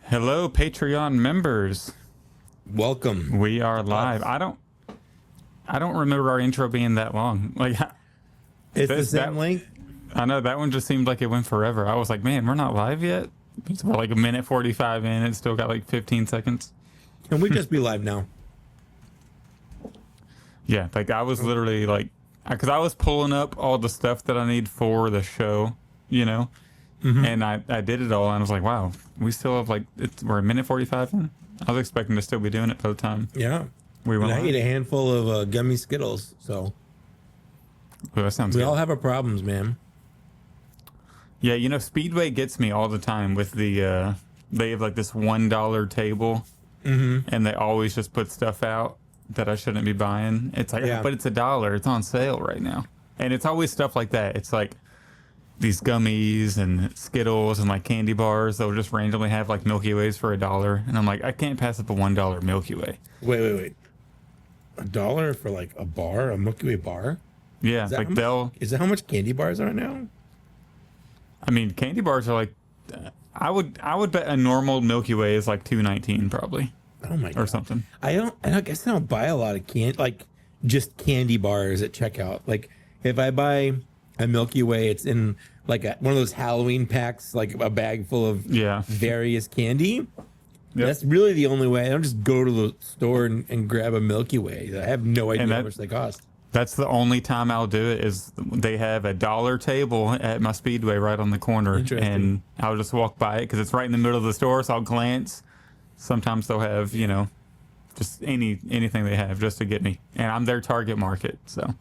Hello, Patreon members. Welcome. We are live. I don't remember our intro being that long. Like, It's the same length. I know that one just seemed like it went forever. I was like, man, we're not live yet. It's like a minute 45 in. It's still got like 15 seconds. Can we just be live now? Yeah, like I was literally like, because I was pulling up all the stuff that I need for the show, you know, and I did it all, and I was like, wow, we still have like we're a minute 45 in. I was expecting to still be doing it by the time. Yeah. We went. And I ate a handful of gummy Skittles, so Oh, that sounds we good. all have our problems, man. Yeah, you know, Speedway gets me all the time with the they have like this $1 table, and they always just put stuff out that I shouldn't be buying. It's like, Yeah. but it's $1. It's on sale right now, and it's always stuff like that. It's like these gummies and Skittles and like candy bars. They'll just randomly have like Milky Ways for $1, and I'm like, I can't pass up a $1 Milky Way. Wait. $1 for like a bar, a Milky Way bar? Yeah, Is that like is that how much candy bars are now? I mean, candy bars are like, I would bet a normal Milky Way is like $2.19 probably. Oh my god. Or something. I guess I don't buy a lot of just candy bars at checkout. Like if I buy a Milky Way, it's in like one of those Halloween packs, like a bag full of various candy. Yep. That's really the only way. I don't just go to the store and grab a Milky Way. I have no idea how much they cost. That's the only time I'll do it is they have a $1 table at my Speedway right on the corner, and I'll just walk by it because it's right in the middle of the store, so I'll glance. Sometimes they'll have, you know, just anything they have just to get me, and I'm their target market. So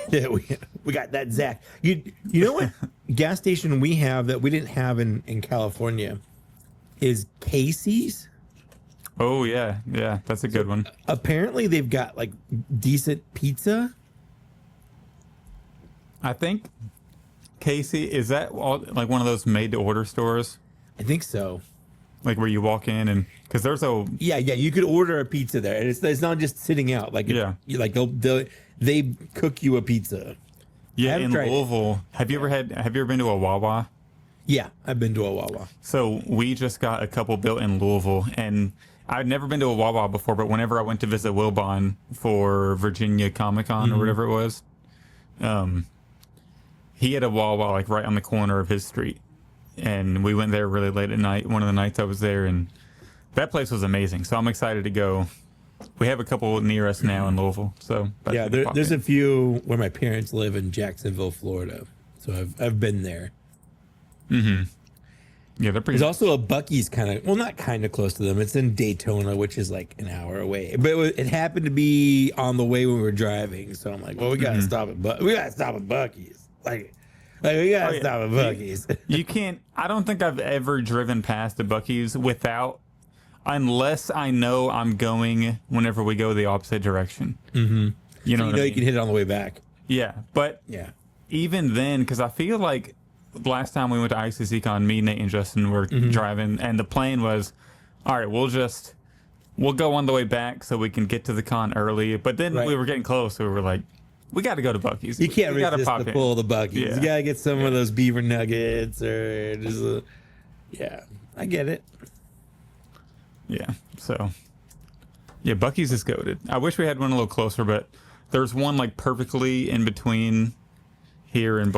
yeah, we got that, Zach. You know what gas station we have that we didn't have in California is Casey's. Oh yeah, that's a good one. Apparently they've got like decent pizza. I think Casey, is that all, like one of those made-to-order stores? I think so. Like where you walk in and because there's a yeah, you could order a pizza there, and it's not just sitting out. Like like they cook you a pizza. Yeah, in Louisville. Have you ever been to a Wawa? Yeah, I've been to a Wawa. So we just got a couple built in Louisville, and I'd never been to a Wawa before. But whenever I went to visit Wilbon for Virginia Comic Con or whatever it was, he had a Wawa like right on the corner of his street. And we went there really late at night, one of the nights I was there, and that place was amazing. So I'm excited to go We have a couple near us now in Louisville. So yeah, there's a few where my parents live in Jacksonville, Florida. So I've been there. Mm-hmm. Yeah, they're pretty. There's also a Buc-ee's not kind of close to them. It's in Daytona, which is like an hour away. But it happened to be on the way when we were driving. So I'm like, well, we gotta stop at Buc-ee's. Like we gotta stop at Buc-ee's. You can't. I don't think I've ever driven past a Buc-ee's unless I know I'm going whenever we go the opposite direction. Mm-hmm. You know, you can hit it on the way back. Yeah, but even then, because I feel like last time we went to ICCCon, me, Nate, and Justin were driving, and the plan was, all right, we'll go on the way back so we can get to the con early. But then we were getting close, so we were like, we got to go to Buc-ee's. You can't resist the pull of the Buc-ee's. Yeah. You gotta get some of those beaver nuggets or just I get it. Yeah, so Buc-ee's is goated. I wish we had one a little closer, but there's one like perfectly in between here in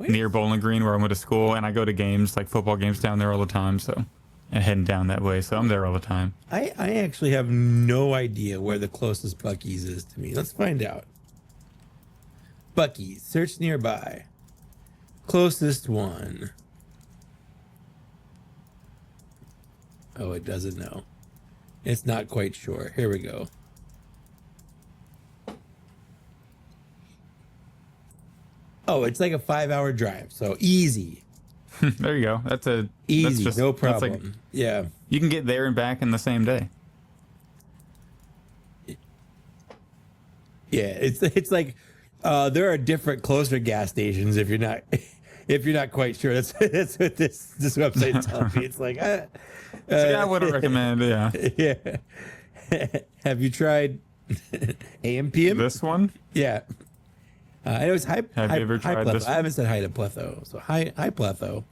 near Bowling Green where I went to school, and I go to games like football games down there all the time. So, and heading down that way, so I'm there all the time. I actually have no idea where the closest Buc-ee's is to me. Let's find out. Buc-ee's, search nearby. Closest one. Oh, it doesn't know. It's not quite sure. Here we go. Oh, it's like a 5-hour drive, so easy. There you go. That's easy, no problem. Like, yeah, you can get there and back in the same day. Yeah, it's like there are different closer gas stations if you're not quite sure. That's what this website tells me. It's like I wouldn't recommend. Yeah. Yeah. Have you tried AMPM? This one? Yeah. I know it's high. Have you ever tried this one? I haven't said hi to Pletho. So hi Pletho.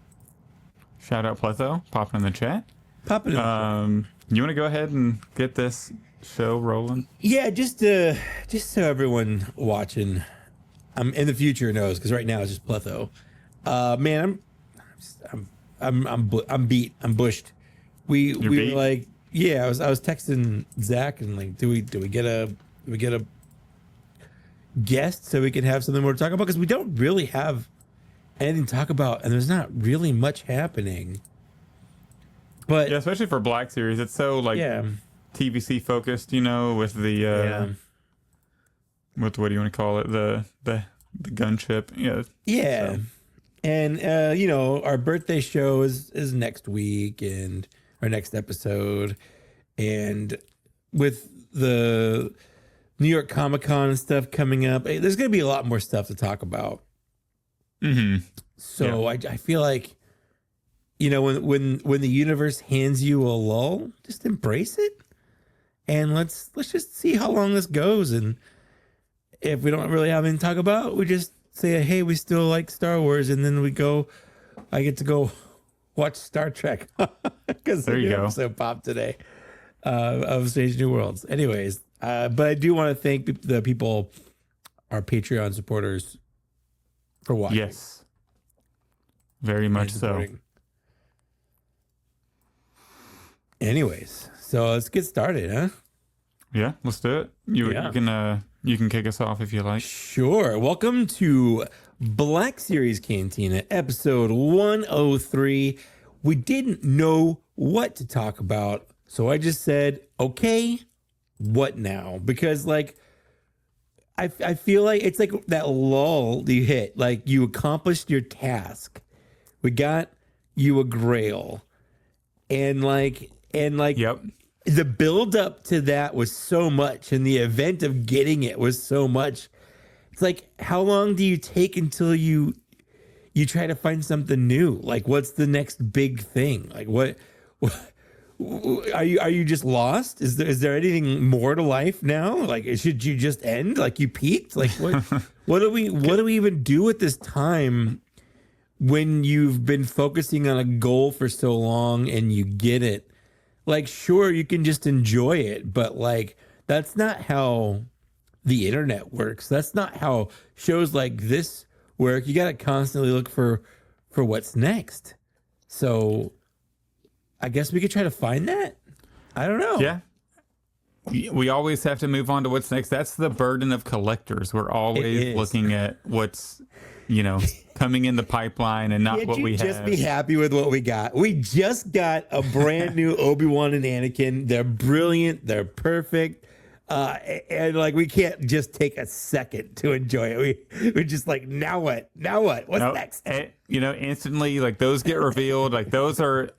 Shout out Pletho. Pop in the chat. Pop it in the chat. You want to go ahead and get this show rolling? Yeah, just so everyone watching in the future knows, because right now it's just Pletho. Man, I'm beat. I'm bushed. We were like, yeah. I was texting Zach and like, do we get a guest so we can have something more to talk about, because we don't really have anything to talk about, and there's not really much happening. But yeah, especially for Black Series, it's so like TVC focused, you know, with the with what do you want to call it, the gunship, yeah. So. And our birthday show is next week, and our next episode, and with the New York Comic-Con and stuff coming up, there's going to be a lot more stuff to talk about. Mm-hmm. So I feel like, when the universe hands you a lull, just embrace it, and let's just see how long this goes. And if we don't really have anything to talk about, we just say, hey, we still like Star Wars, and then I get to go watch Star Trek because the new episode popped today of Strange New Worlds. Anyways. But I do want to thank the people, our Patreon supporters, for watching. Yes. Very much so. Anyways, so let's get started, huh? Yeah, let's do it. You can kick us off if you like. Sure. Welcome to Black Series Cantina, episode 103. We didn't know what to talk about, so I just said, okay, what now? Because like I feel like it's like that lull you hit, like you accomplished your task, we got you a grail, and yep, the build up to that was so much, and the event of getting it was so much. It's like, how long do you take until you try to find something new? Like, what's the next big thing? Like what are you just lost? Is there anything more to life now? Like, should you just end? Like, you peaked? Like, what do we even do at this time when you've been focusing on a goal for so long and you get it? Like, sure, you can just enjoy it, but like, that's not how the internet works. That's not how shows like this work. You got to constantly look for what's next. So I guess we could try to find that. I don't know. Yeah. we always have to move on to what's next. That's the burden of collectors. We're always looking at what's, coming in the pipeline and not what we have. Just be happy with what we got. We just got a brand new Obi-Wan and Anakin. They're brilliant. They're perfect. And like, we can't just take a second to enjoy it. We're just like, now what? What's next? Instantly, like, those get revealed. Like, those are,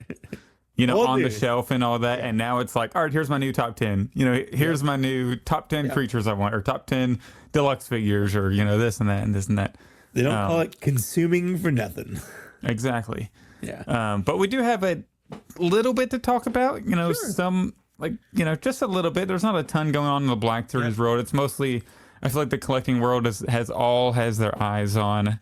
on the shelf and all that. And now it's like, all right, here's my new top 10. Here's my new top 10 creatures I want, or top 10 deluxe figures, or, this and that and this and that. They don't call it consuming for nothing. Exactly. Yeah. But we do have a little bit to talk about, Sure. some, just a little bit. There's not a ton going on in the Black Series world. It's mostly, I feel like the collecting world has their eyes on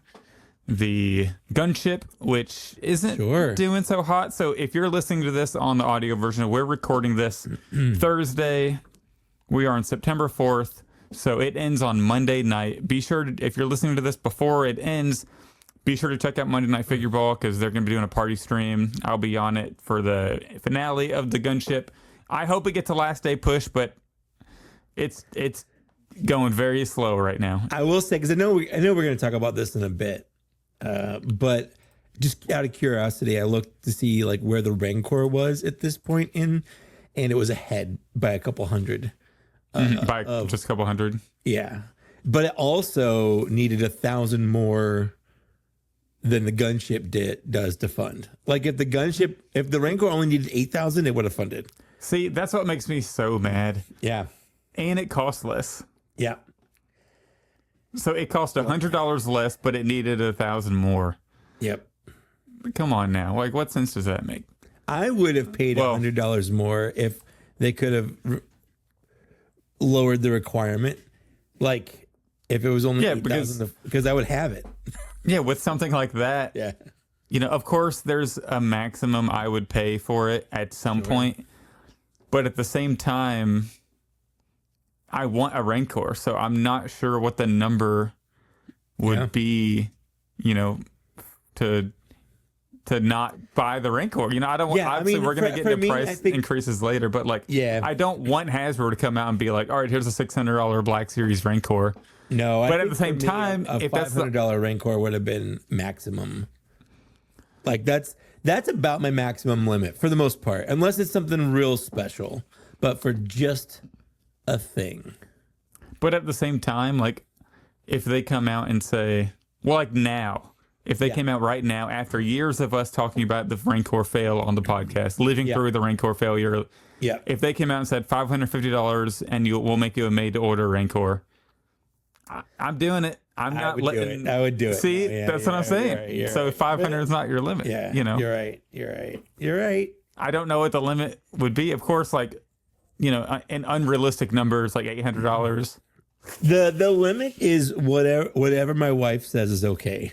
the Gunship, which isn't doing so hot. So if you're listening to this on the audio version, we're recording this Thursday. We are on September 4th. So it ends on Monday night. Be sure to, if you're listening to this before it ends, be sure to check out Monday Night Figure Ball, because they're going to be doing a party stream. I'll be on it for the finale of the Gunship. I hope it gets a last day push, but it's going very slow right now. I will say, because I know we're going to talk about this in a bit, but just out of curiosity, I looked to see like where the Rancor was at this point and it was ahead by a couple hundred. By just a couple hundred. Yeah. But it also needed 1,000 more than the Gunship does to fund. Like, if the Rancor only needed 8,000, it would have funded. See, that's what makes me so mad. Yeah. And it costs less. Yeah. So it cost $100 less, but it needed 1,000 more. Yep. Come on now. Like, what sense does that make? I would have paid $100 more if they could have lowered the requirement. Like, if it was only 8,000, because I would have it. Yeah, with something like that. Yeah. Of course, there's a maximum I would pay for it at some point. But at the same time, I want a Rancor, so I'm not sure what the number would be, to not buy the Rancor. I don't want, obviously we're going to get into price increases later, but I don't want Hasbro to come out and be like, all right, here's a $600 Black Series Rancor. No, but at the same time, a $500 Rancor would have been maximum. Like, that's about my maximum limit for the most part, unless it's something real special. But for just a thing. But at the same time, like, if they come out and say, well, like now, if they came out right now after years of us talking about the Rancor fail on the podcast, living through the Rancor failure, if they came out and said $550 and we'll make you a made-to-order Rancor, I'm doing it. I would do it. See, that's what I'm saying. You're so right. 500 is not your limit. Yeah, You're right. I don't know what the limit would be. Of course, like, an unrealistic number is like $800. The limit is whatever my wife says is okay.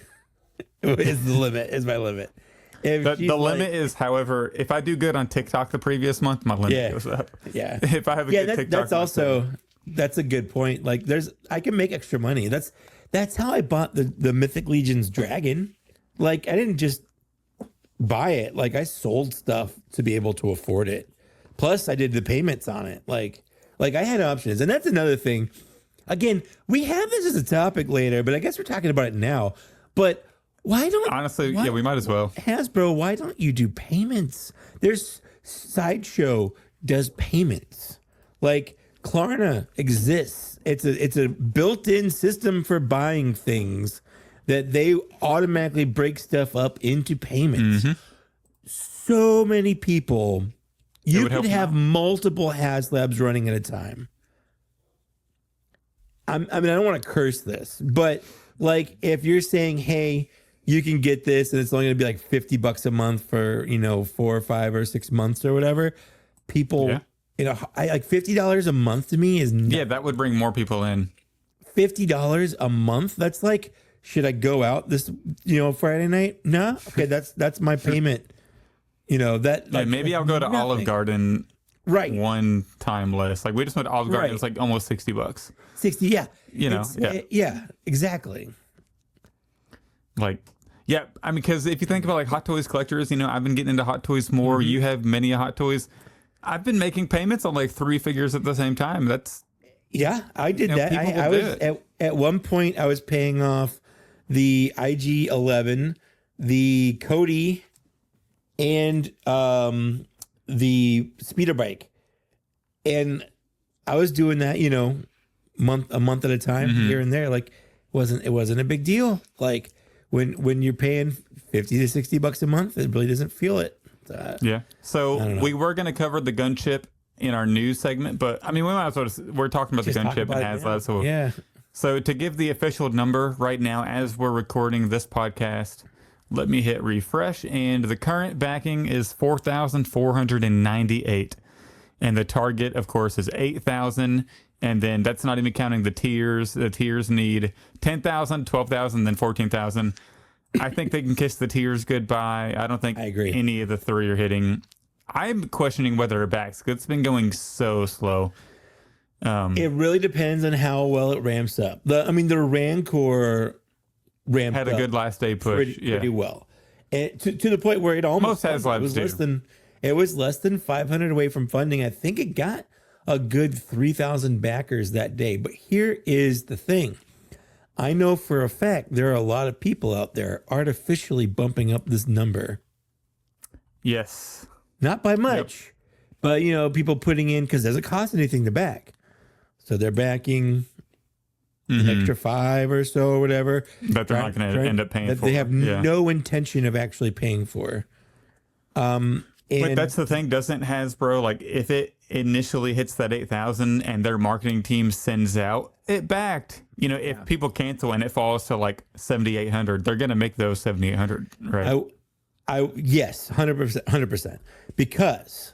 Is my limit. The limit is, however, if I do good on TikTok the previous month, my limit goes up. Yeah. If I have a good TikTok, that's a good point. Like, I can make extra money. That's how I bought the Mythic Legion's dragon. Like, I didn't just buy it. Like, I sold stuff to be able to afford it. Plus, I did the payments on it. Like I had options. And that's another thing. Again, we have this as a topic later, but I guess we're talking about it now. But why don't... Honestly, we might as well. Hasbro, why don't you do payments? There's Sideshow does payments. Like, Klarna exists. It's a built-in system for buying things that they automatically break stuff up into payments. Mm-hmm. So many people... You could have multiple HasLabs running at a time. I don't want to curse this, but like, if you're saying, hey, you can get this and it's only going to be like $50 a month for, 4 or 5 or 6 months or whatever, people, like $50 a month to me is that would bring more people in. $50 a month. That's like, should I go out this, Friday night? No. Okay. That's my payment. Maybe I'll go to Olive Garden one time less. Like, we just went to Olive Garden. It was like almost $60. 60, yeah. Yeah, exactly. Like, because if you think about like Hot Toys collectors, I've been getting into Hot Toys more. Mm-hmm. You have many Hot Toys. I've been making payments on like 3 figures at the same time. That's I did that. I do was at one point I was paying off the IG-11, the Cody, and the speeder bike, and I was doing that, a month at a time, here and there. Like, it wasn't a big deal. Like when you're paying $50 to $60 a month, it really doesn't feel it. Yeah. So we were going to cover the Gunship in our news segment, but I mean, we might as well we're talking about the Gunship and HasLab. So yeah. So to give the official number right now, as we're recording this podcast, let me hit refresh, and the current backing is 4,498, and the target, of course, is 8,000. And then that's not even counting the tiers. The tiers need 10,000, 12,000, then 14,000. I think they can kiss the tiers goodbye. I don't think any of the 3 are hitting. I'm questioning whether it backs, because it's been going so slow. It really depends on how well it ramps up. The Rancor had a good last day push, pretty well, and to the point where it almost was less than 500 away from funding. I think it got a good 3,000 backers that day. But here is the thing: I know for a fact there are a lot of people out there artificially bumping up this number. Yes, not by much, but people putting in because it doesn't cost anything to back. So they're backing an extra 5 or so or whatever. That they're not going to end up paying that for. They have no intention of actually paying for. But that's the thing. Doesn't Hasbro, like, if it initially hits that 8,000 and their marketing team sends out, it backed. If people cancel and it falls to like 7,800, they're going to make those 7,800, right? Yes, 100%. Because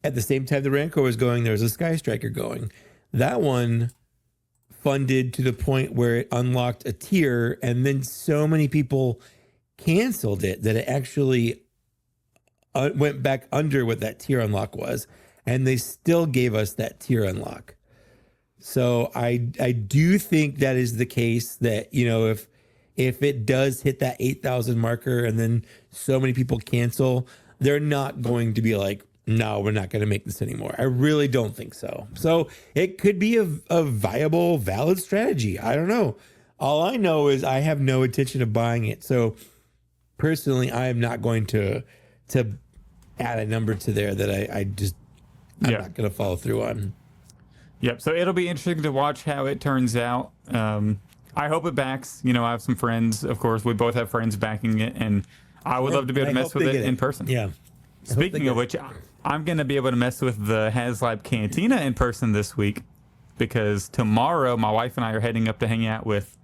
at the same time the Rancor was going, there was a Sky Striker going. That one funded to the point where it unlocked a tier, and then so many people canceled it that it actually went back under what that tier unlock was, and they still gave us that tier unlock. So I do think that is the case, that if it does hit that 8,000 marker and then so many people cancel, they're not going to be like, no, we're not going to make this anymore. I really don't think so. So it could be a viable, valid strategy. I don't know. All I know is I have no intention of buying it. So personally, I am not going to add a number to there that I'm not going to follow through on. Yep. So it'll be interesting to watch how it turns out. I hope it backs. I have some friends, of course. We both have friends backing it, and I would love to be able to mess with it in person. Yeah. Speaking of which, I'm going to be able to mess with the HasLab Cantina in person this week, because tomorrow my wife and I are heading up to hang out with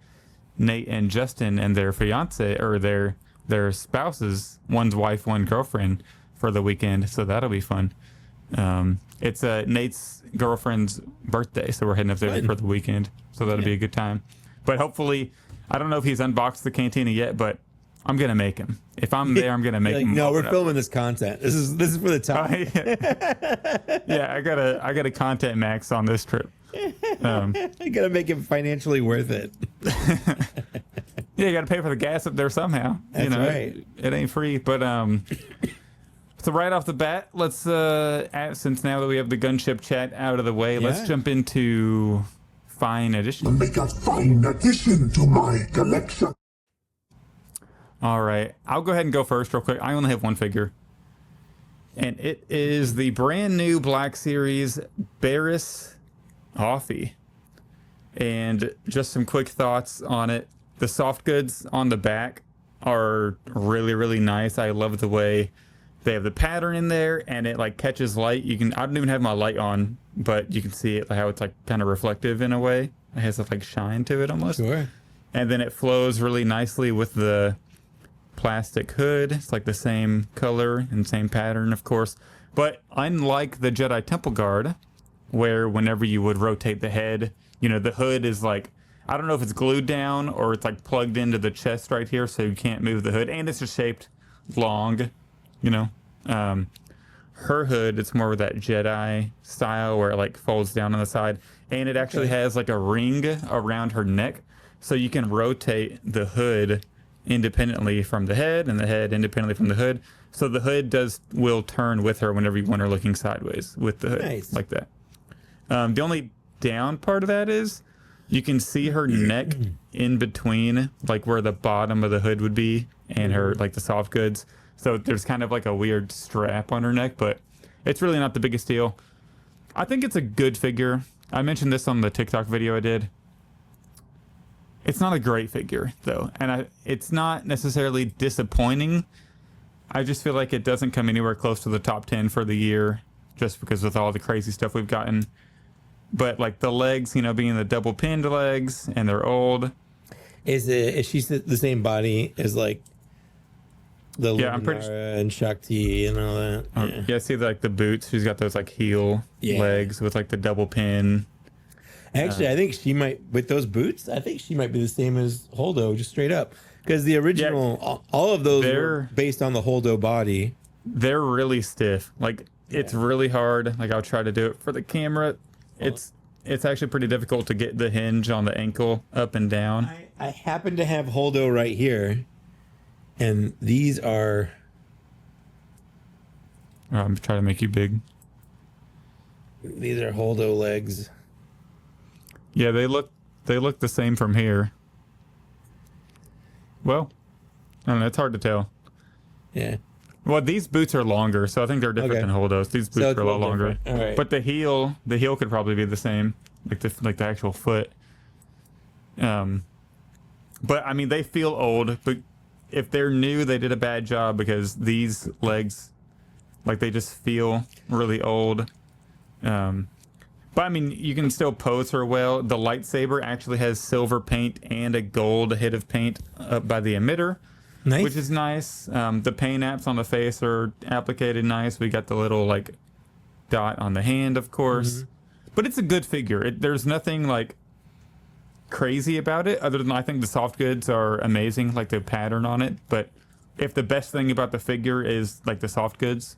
Nate and Justin and their fiance, or their spouses, one's wife, one girlfriend, for the weekend. So that'll be fun. It's Nate's girlfriend's birthday, so we're heading up there for the weekend. So that'll be a good time. But hopefully, I don't know if he's unboxed the Cantina yet, but I'm gonna make him. If I'm there, I'm gonna make him. No, we're filming this content. This is for the time. Yeah, I gotta content max on this trip. You gotta make it financially worth it. Yeah, you gotta pay for the gas up there somehow. That's right. It ain't free. But so right off the bat, let's since now that we have the Gunship chat out of the way, let's jump into Fine Edition. Make a fine addition to my collection. All right, I'll go ahead and go first real quick. I only have one figure, and it is the brand new Black Series Barris Offie. And just some quick thoughts on it. The soft goods on the back are really, really nice. I love the way they have the pattern in there, and it like catches light. I don't even have my light on, but you can see it, how it's like kind of reflective in a way. It has a like shine to it almost. Sure. And then it flows really nicely with the plastic hood. It's like the same color and same pattern, of course. But unlike the Jedi Temple Guard, where whenever you would rotate the head, the hood is like, I don't know if it's glued down or it's like plugged into the chest right here, so you can't move the hood. And it's just shaped long, her hood, it's more of that Jedi style where it like folds down on the side. And it actually has like a ring around her neck, so you can rotate the hood independently from the head and the head independently from the hood. So the hood will turn with her whenever you want her looking sideways with the hood, like that. The only down part of that is you can see her neck in between, like where the bottom of the hood would be and her, like the soft goods. So there's kind of like a weird strap on her neck, but it's really not the biggest deal. I think it's a good figure. I mentioned this on the TikTok video I did. It's not a great figure though, and it's not necessarily disappointing. I just feel like it doesn't come anywhere close to the top 10 for the year, just because with all the crazy stuff we've gotten. But like the legs, you know, being the double pinned legs, and they're old. Is she the same body as like the I'm pretty and Shakti and all that? Yeah, see like the boots. She's got those like heel legs with like the double pin. Actually, I think she might, with those boots, I think she might be the same as Holdo, just straight up. Because the original, all of those were based on the Holdo body. They're really stiff. Like, it's really hard. Like, I'll try to do it for the camera. It's actually pretty difficult to get the hinge on the ankle up and down. I happen to have Holdo right here. And these are... I'm trying to make you big. These are Holdo legs. Yeah, they look the same from here. Well, I don't know, it's hard to tell. Yeah. Well, these boots are longer, so I think they're different than Holdo's. These boots are a lot longer. All right. But the heel could probably be the same, like the actual foot. But I mean, they feel old. But if they're new, they did a bad job because these legs, like they just feel really old. But I mean, you can still pose her well. The lightsaber actually has silver paint and a gold hit of paint up by the emitter, which is nice. The paint apps on the face are applicated nice. We got the little like dot on the hand, of course. But it's a good figure. There's nothing like crazy about it, other than I think the soft goods are amazing, like the pattern on it. But if the best thing about the figure is like the soft goods,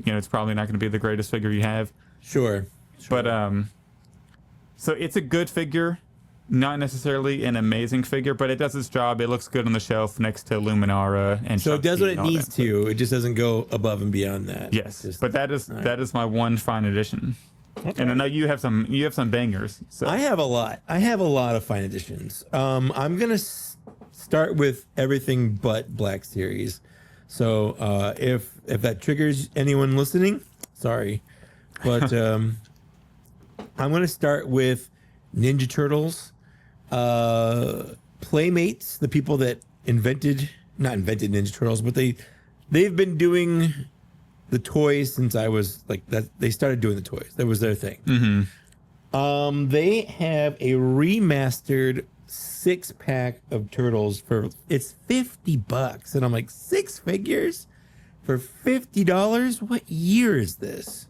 you know, it's probably not going to be the greatest figure you have. Sure. But so it's a good figure, not necessarily an amazing figure, but it does its job. It looks good on the shelf next to Luminara, and so it does what it needs to. It just doesn't go above and beyond that. Yes, but that is my one fine edition. Okay. And I know you have some bangers. So. I have a lot. I have a lot of fine editions. I'm gonna start with everything but Black Series. So if that triggers anyone listening, sorry, but. I'm going to start with Ninja Turtles, Playmates, the people that not invented Ninja Turtles, but they've been doing the toys since I was like that. They started doing the toys. That was their thing. They have a remastered 6-pack of Turtles it's $50, and I'm like, 6 figures for $50? What year is this?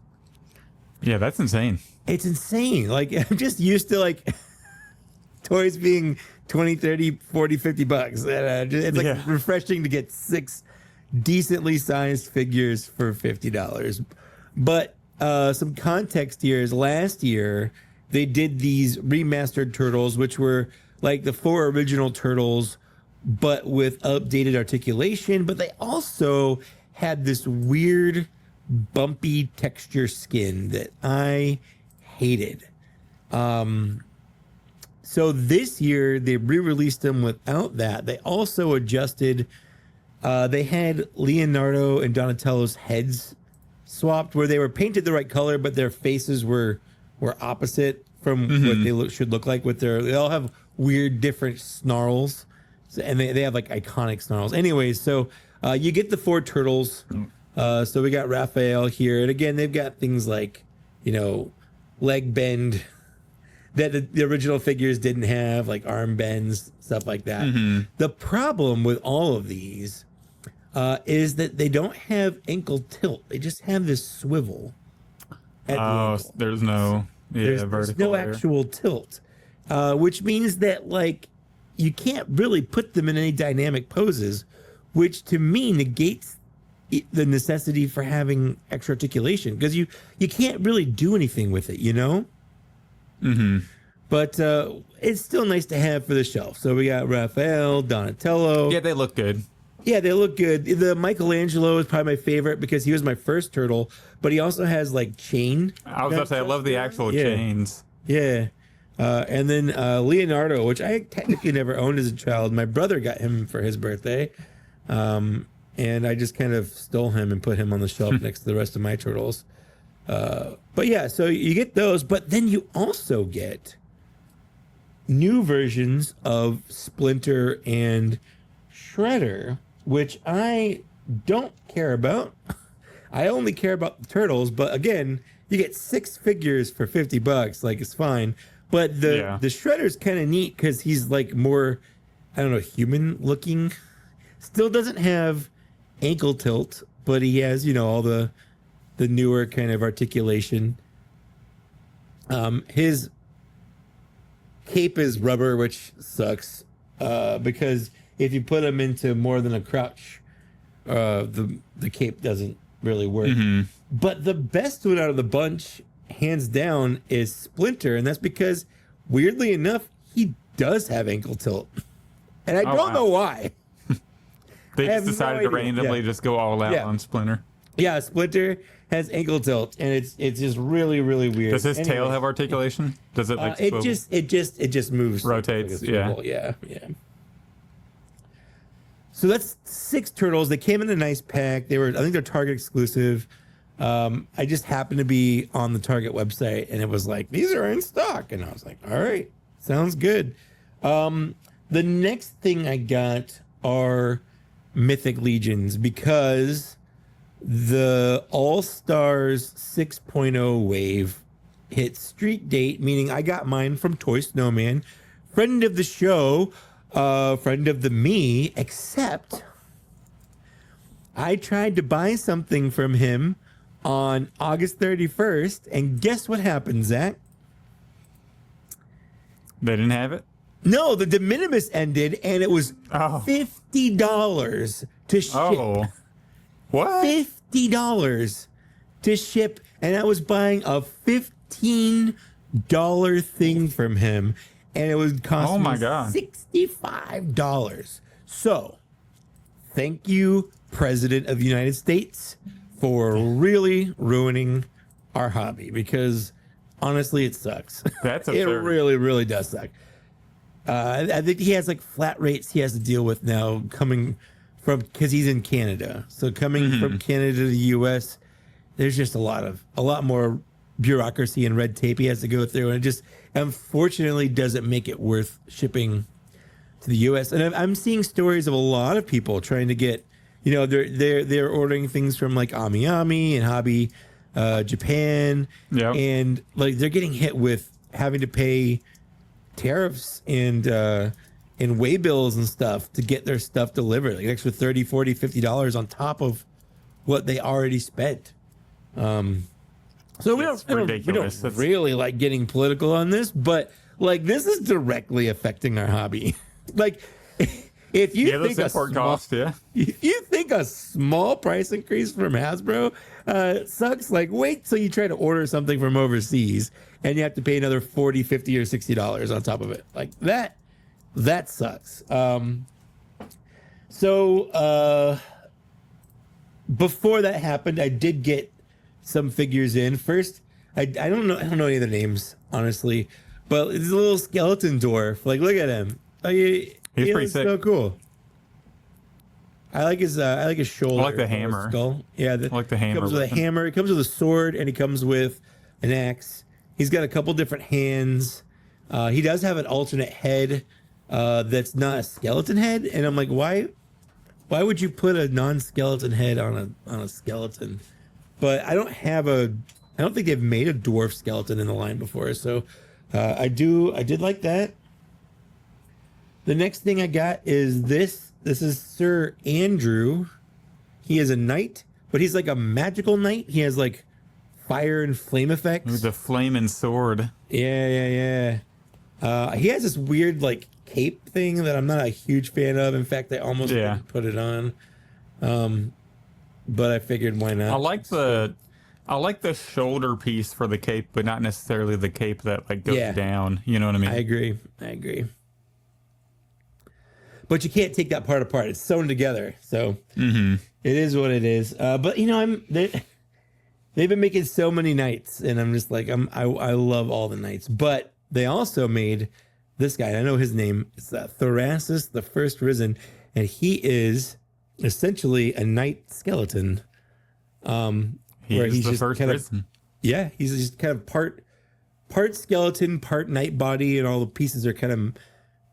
Yeah, that's insane. It's insane. Like, I'm just used to like toys being 20, 30, 40, $50. It's like refreshing to get 6 decently sized figures for $50. But some context here is last year they did these remastered Turtles, which were like the 4 original Turtles, but with updated articulation. But they also had this weird bumpy texture skin that I hated. So this year they re-released them without that. They also adjusted. They had Leonardo and Donatello's heads swapped, where they were painted the right color, but their faces were opposite from what they should look like. They all have weird different snarls, and they have like iconic snarls. Anyways, so you get the 4 turtles. So we got Raphael here, and again they've got things like, you know, leg bend that the original figures didn't have, like arm bends, stuff like that. The problem with all of these is that they don't have ankle tilt. They just have this swivel. There's no vertical. There's no actual tilt, which means that like you can't really put them in any dynamic poses, which to me negates the necessity for having extra articulation, because you can't really do anything with it, you know? But it's still nice to have for the shelf. So we got Raphael, Donatello. Yeah, they look good. Yeah, they look good. The Michelangelo is probably my favorite because he was my first turtle, but he also has like chain. I was about to say, I love the actual chains. Yeah. And then Leonardo, which I technically never owned as a child. My brother got him for his birthday. And I just kind of stole him and put him on the shelf next to the rest of my turtles. But yeah, so you get those, but then you also get new versions of Splinter and Shredder, which I don't care about. I only care about the turtles, but again, you get 6 figures for $50. Like, it's fine. But the Shredder's kind of neat because he's like more, I don't know, human looking. Still doesn't have ankle tilt, but he has, you know, all the newer kind of articulation. His cape is rubber, which sucks because if you put him into more than a crouch, the cape doesn't really work. But the best one out of the bunch, hands down, is Splinter, and that's because, weirdly enough, he does have ankle tilt, and I don't know why. They just decided to randomly just go all out on Splinter. Yeah, Splinter has ankle tilt, and it's just really, really weird. Does his tail have articulation? Does it like it just moves, rotates? Like yeah. So that's 6 turtles. They came in a nice pack. I think they're Target exclusive. I just happened to be on the Target website, and it was like, these are in stock, and I was like, all right, sounds good. The next thing I got are Mythic Legions because the All Stars 6.0 wave hit street date, meaning I got mine from Toy Snowman, friend of the show, friend of the me, except I tried to buy something from him on August 31st, and guess what happened, Zach? They didn't have it? No, the de minimis ended, and it was $50 to ship. Oh, what? $50 to ship, and I was buying a $15 thing from him, and it would cost me $65. So, thank you, President of the United States, for really ruining our hobby, because honestly, it sucks. That's absurd. It really, really does suck. I think he has like flat rates he has to deal with now coming from, because he's in Canada. So coming from Canada to the U.S., there's just a lot more bureaucracy and red tape he has to go through, and it just unfortunately doesn't make it worth shipping to the U.S. And I'm seeing stories of a lot of people trying to get, you know, they're ordering things from like Ami and Hobby Japan, and like they're getting hit with having to pay tariffs and way bills and stuff to get their stuff delivered, like an extra $30, $40, $50 on top of what they already spent. So we don't really like getting political on this, but like this is directly affecting our hobby. Like if you think if you think a small price increase from Hasbro sucks, like wait till you try to order something from overseas and you have to pay another $40, $50, or $60 on top of it. Like that sucks. So before that happened, I did get some figures in. First, I don't know any of the names, honestly, but it's a little skeleton dwarf. Like, look at him. He's pretty sick. So cool. I like his shoulder. I like the hammer. Skull. Yeah, I like the hammer. He comes with a hammer. He comes with a sword, and he comes with an axe. He's got a couple different hands. He does have an alternate head that's not a skeleton head, and I'm like, why would you put a non-skeleton head on a skeleton? But I don't think they've made a dwarf skeleton in the line before, so I did like that. The next thing I got is this. This is Sir Andrew. He is a knight, but he's like a magical knight. He has like fire and flame effects. With the flaming sword. Yeah. He has this weird like cape thing that I'm not a huge fan of. In fact, I almost didn't put it on. But I figured why not. I I like the shoulder piece for the cape, but not necessarily the cape that like goes down. You know what I mean? I agree. But you can't take that part apart. It's sewn together, so it is what it is. But you know, they've been making so many knights, and I'm just like I love all the knights. But they also made this guy. I know his name. It's Thorasis, the First Risen, and he is essentially a knight skeleton. He's the first risen. Yeah, he's just kind of part skeleton, part night body, and all the pieces are kind of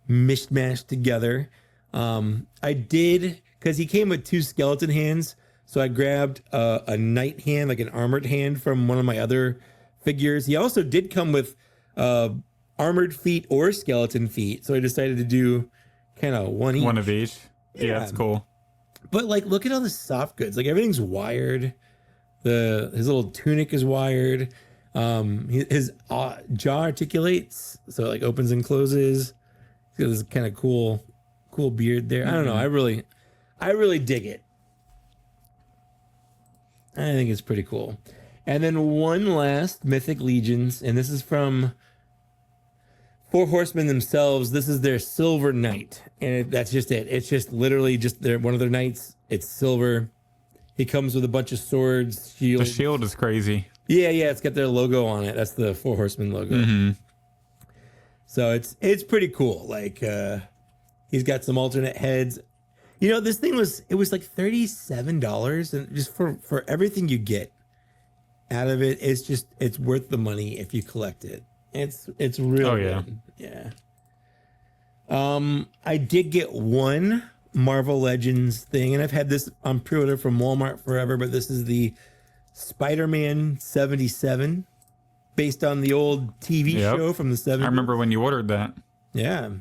mishmashed together. I did, because he came with 2 skeleton hands, so I grabbed a knight hand, like an armored hand from one of my other figures. He also did come with armored feet or skeleton feet, so I decided to do kind of one each. One of each. Yeah, that's cool. But like, look at all the soft goods. Like, everything's wired. His little tunic is wired. His jaw articulates, so it like opens and closes. He's got this kind of cool beard there. I don't know. I really dig it. I think it's pretty cool. And then one last Mythic Legions, and this is from Four Horsemen themselves. This is their Silver Knight, and that's just it. It's just literally just one of their knights. It's silver. He comes with a bunch of swords, shields. The shield is crazy. Yeah, it's got their logo on it. That's the Four Horsemen logo. So it's pretty cool. Like, he's got some alternate heads. You know, this thing was like $37, and just for everything you get out of it, it's worth the money if you collect it. It's real good. Yeah. I did get one Marvel Legends thing, and I've had this on pre-order from Walmart forever, but this is the Spider-Man 77, based on the old TV show from the 70s. I remember when you ordered that. Yeah.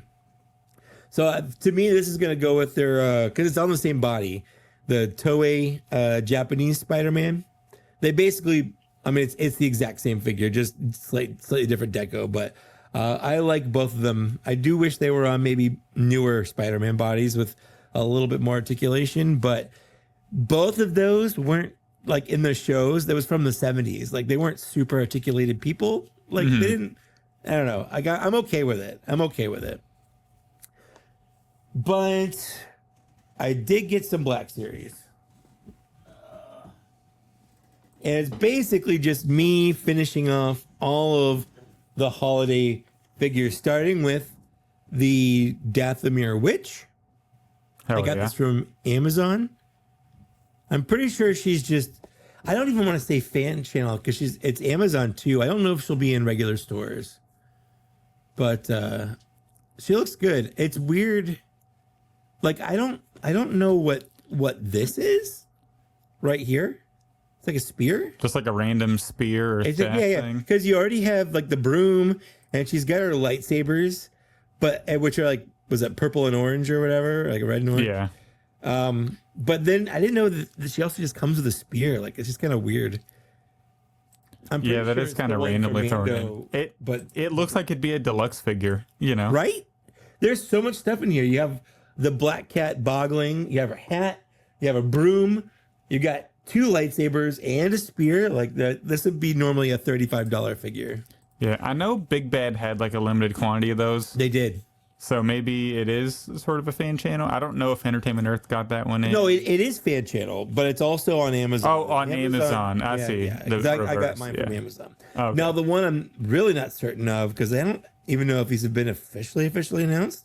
So to me, this is going to go with their, because it's on the same body, the Toei Japanese Spider-Man. They basically, I mean, it's the exact same figure, just slightly different deco, but I like both of them. I do wish they were on maybe newer Spider-Man bodies with a little bit more articulation, but both of those weren't like in the shows. That was from the 70s. Like, they weren't super articulated people. Like, they didn't, I don't know. I'm okay with it. But I did get some Black Series. And it's basically just me finishing off all of the holiday figures, starting with the Dathomir Witch. I got this from Amazon. I'm pretty sure she's just, I don't even want to say fan channel because it's Amazon too. I don't know if she'll be in regular stores, but she looks good. It's weird. Like, I don't know what this is right here. It's like a spear. Just like a random spear or staff thing. Because you already have like the broom, and she's got her lightsabers, which are like, was that purple and orange or whatever, like red and orange? Yeah. But then I didn't know that she also just comes with a spear. Like, it's just kind of weird. That is kind of randomly thrown in. But it looks like it'd be a deluxe figure, you know? Right? There's so much stuff in here. You have the Black Cat boggling. You have her hat. You have a broom. You got 2 lightsabers and a spear. Like, this would be normally a $35 figure. Yeah, I know Big Bad had like a limited quantity of those. They did. So maybe it is sort of a fan channel. I don't know if Entertainment Earth got that one in. No, it is fan channel, but it's also on Amazon. Oh, on Amazon. I see. Yeah. I got mine from Amazon. Okay. Now, the one I'm really not certain of, because I don't even know if these have been officially announced.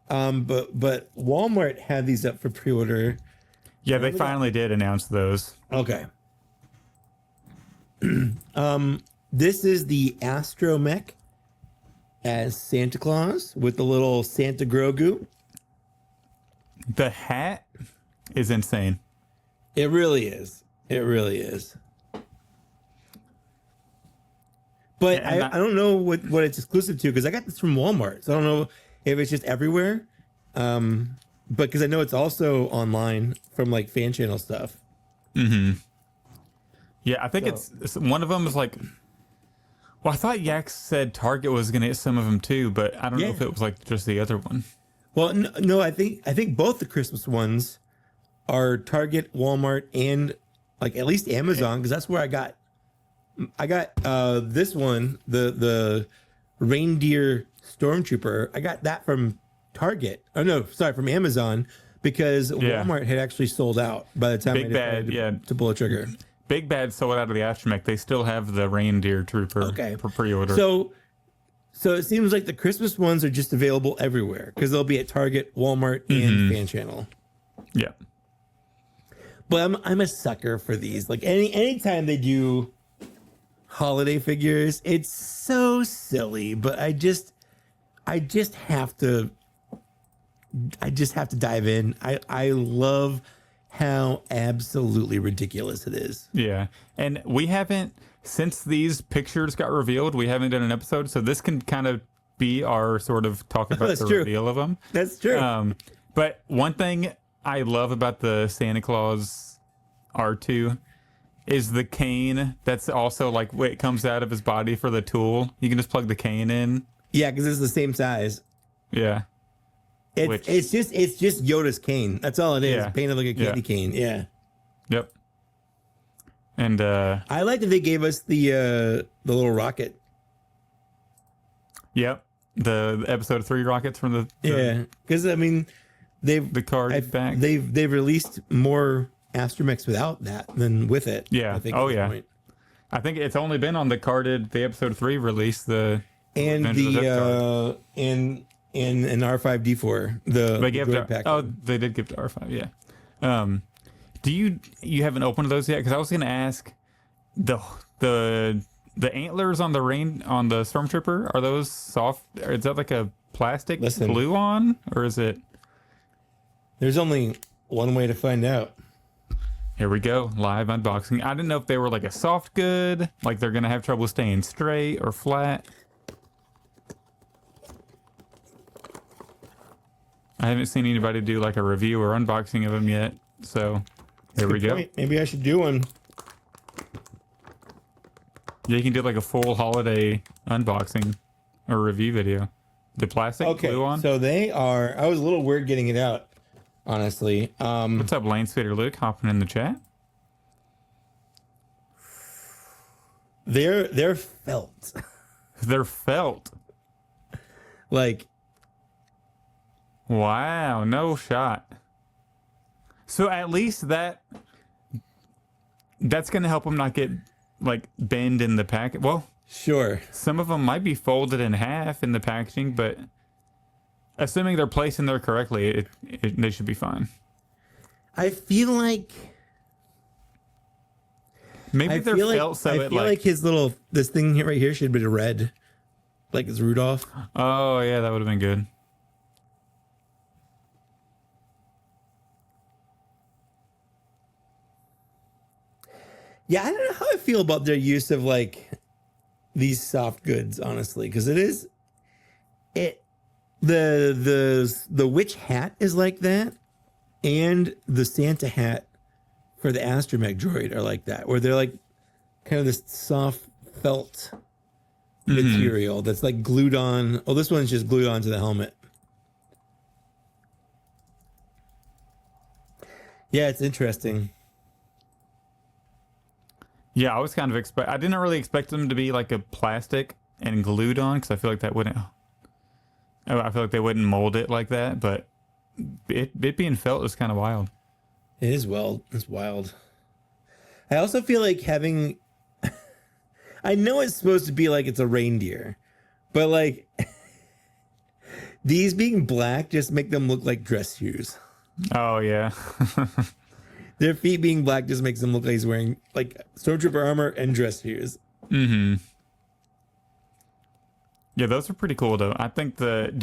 But Walmart had these up for pre-order. Yeah, they finally did announce those. Okay. This is the Astromech as Santa Claus with the little Santa Grogu. The hat is insane. It really is. But I don't know what it's exclusive to, because I got this from Walmart. So I don't know if it's just everywhere. But because I know it's also online from like fan channel stuff. Mm-hmm. Yeah, I think it's one of them is like, well, I thought Yak said Target was going to get some of them too, but I don't know if it was like just the other one. Well, no, I think both the Christmas ones are Target, Walmart, and like at least Amazon, because that's where I got I got this one, the reindeer stormtrooper. I got that from Target. Oh no, sorry, from Amazon because Walmart had actually sold out by the time Big Bad, to pull a trigger. Big Bad sold out of the astromech. They still have the reindeer trooper for pre-order. So it seems like the Christmas ones are just available everywhere because they'll be at Target, Walmart, and Fan Channel. Yeah. But I'm a sucker for these. Like anytime they do holiday figures, it's so silly. But I just have to dive in. I love how absolutely ridiculous it is. Yeah. And we haven't, since these pictures got revealed, we haven't done an episode. So this can kind of be our sort of talk about the reveal of them. That's true. But one thing I love about the Santa Claus R2 is the cane that's also like it comes out of his body for the tool. You can just plug the cane in. Yeah, because it's the same size. Yeah. It's just Yoda's cane. That's all it is. Yeah. Painted like a candy cane. Yeah. Yep. And I like that they gave us the little rocket. Yep. The episode 3 rockets from the yeah. Because I mean, the card back. They've released more astromechs without that than with it. Yeah. I think Point. I think it's only been on the episode 3 release, the and the and R5D4 they gave pack. Oh, they did give to R5. Yeah. Do you haven't opened those yet? Because I was going to ask the antlers on the Stormtrooper, are those soft? Or is that like a plastic glue on, or is it? There's only one way to find out. Here we go, live unboxing. I didn't know if they were like a soft good, like they're gonna have trouble staying straight or flat. I haven't seen anybody do like a review or unboxing of them yet, so here we go. Maybe I should do one. Yeah, you can do like a full holiday unboxing or review video. The plastic glue on. So they are. I was a little weird getting it out, honestly. What's up, Lane Spader Luke? Hopping in the chat. They're felt. They're felt. Like. Wow, no shot. So at least that's going to help them not get like bend in the packet. Well, sure. Some of them might be folded in half in the packaging, but assuming they're placed in there correctly, they should be fine. I feel like maybe they're felt so I feel like his this thing right here should be red, like it's Rudolph. Oh yeah, that would have been good. Yeah, I don't know how I feel about their use of like these soft goods, honestly, because the witch hat is like that, and the Santa hat for the astromech droid are like that, where they're like kind of this soft felt material that's like glued on. Oh, this one's just glued onto the helmet. Yeah, it's interesting. Yeah, I was kind of I didn't really expect them to be like a plastic and glued on, because I feel like they wouldn't mold it like that, but it being felt is kind of wild. It is wild. It's wild. I also feel like having I know it's supposed to be like it's a reindeer, but like these being black just make them look like dress shoes. Oh yeah. Their feet being black just makes them look like he's wearing like Stormtrooper armor and dress shoes. Mm-hmm. Yeah, those are pretty cool though. Do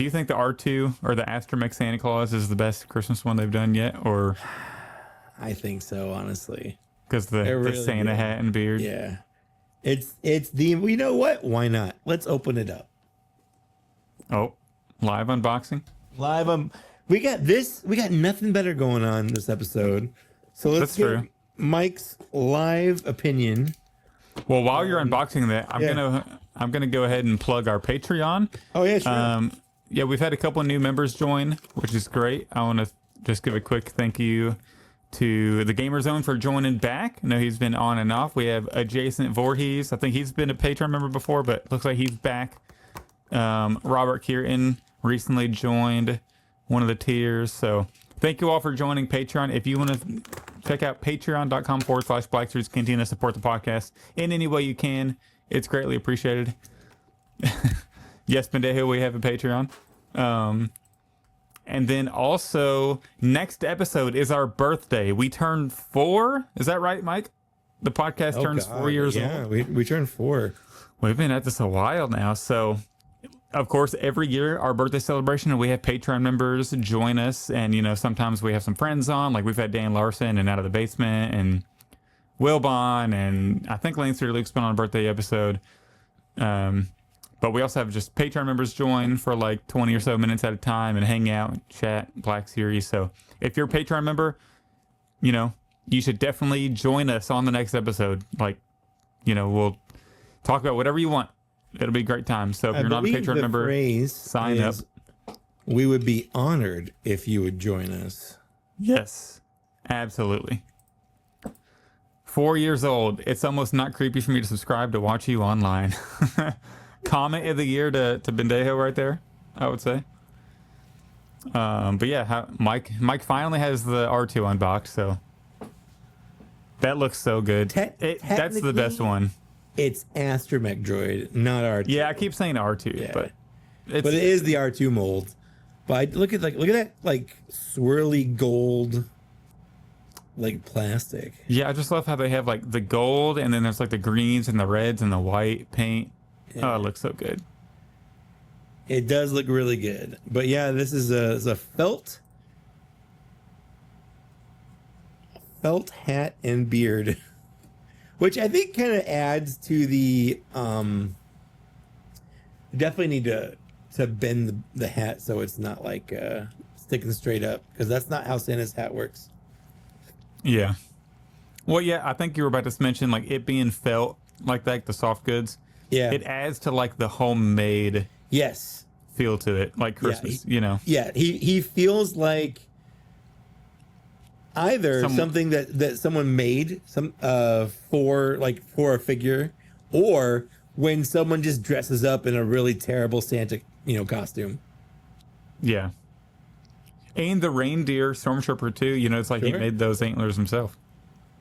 you think the R2 or the astromech Santa Claus is the best Christmas one they've done yet, or? I think so, honestly. Because the Santa hat and beard. Yeah, it's you know what? Why not? Let's open it up. Oh, live unboxing. We got nothing better going on this episode. So let's get Mike's live opinion. Well, while you're unboxing that, I'm gonna go ahead and plug our Patreon. Oh yeah, sure. Yeah, we've had a couple of new members join, which is great. I want to just give a quick thank you to the Gamer Zone for joining back. I know he's been on and off. We have Adjacent Voorhees. I think he's been a Patreon member before, but looks like he's back. Robert Kieran recently joined one of the tiers. So thank you all for joining Patreon. If you want to check out patreon.com/blackseriescantina, support the podcast in any way you can. It's greatly appreciated. Yes, Pendejo, we have a Patreon. And then also, next episode is our birthday. We turn 4. Is that right, Mike? The podcast turns 4 years old. Yeah, we turned 4. We've been at this a while now. So, of course, every year, our birthday celebration, and we have Patreon members join us. And, you know, sometimes we have some friends on. Like, we've had Dan Larson and Out of the Basement and Wilbon. And I think Lancer Luke's been on a birthday episode. But we also have just Patreon members join for like 20 or so minutes at a time and hang out, chat, Black Series. So if you're a Patreon member, you know, you should definitely join us on the next episode. Like, you know, we'll talk about whatever you want. It'll be a great time. So if you're not a Patreon member, sign up. We would be honored if you would join us. Yes, absolutely. 4 years old. It's almost not creepy for me to subscribe to watch you online. Comment of the year to Bendejo right there, I would say. But yeah, Mike finally has the R2 unboxed, so that looks so good. That's the best one. It's Astromech Droid, not R2. Yeah, I keep saying R2, but it is the R2 mold. But look at that like swirly gold like plastic. Yeah, I just love how they have like the gold and then there's like the greens and the reds and the white paint. Yeah. Oh, it looks so good. It does look really good. But yeah, this is a felt hat and beard, which I think kind of adds to the definitely need to bend the hat so it's not like sticking straight up, because that's not how Santa's hat works. Yeah. Well, yeah, I think you were about to mention like it being felt like that, the soft goods. Yeah. It adds to like the homemade feel to it, like Christmas, you know. Yeah, he feels like either something that someone made for a figure, or when someone just dresses up in a really terrible Santa, costume. Yeah. And the reindeer Stormtrooper too, it's like he made those antlers himself.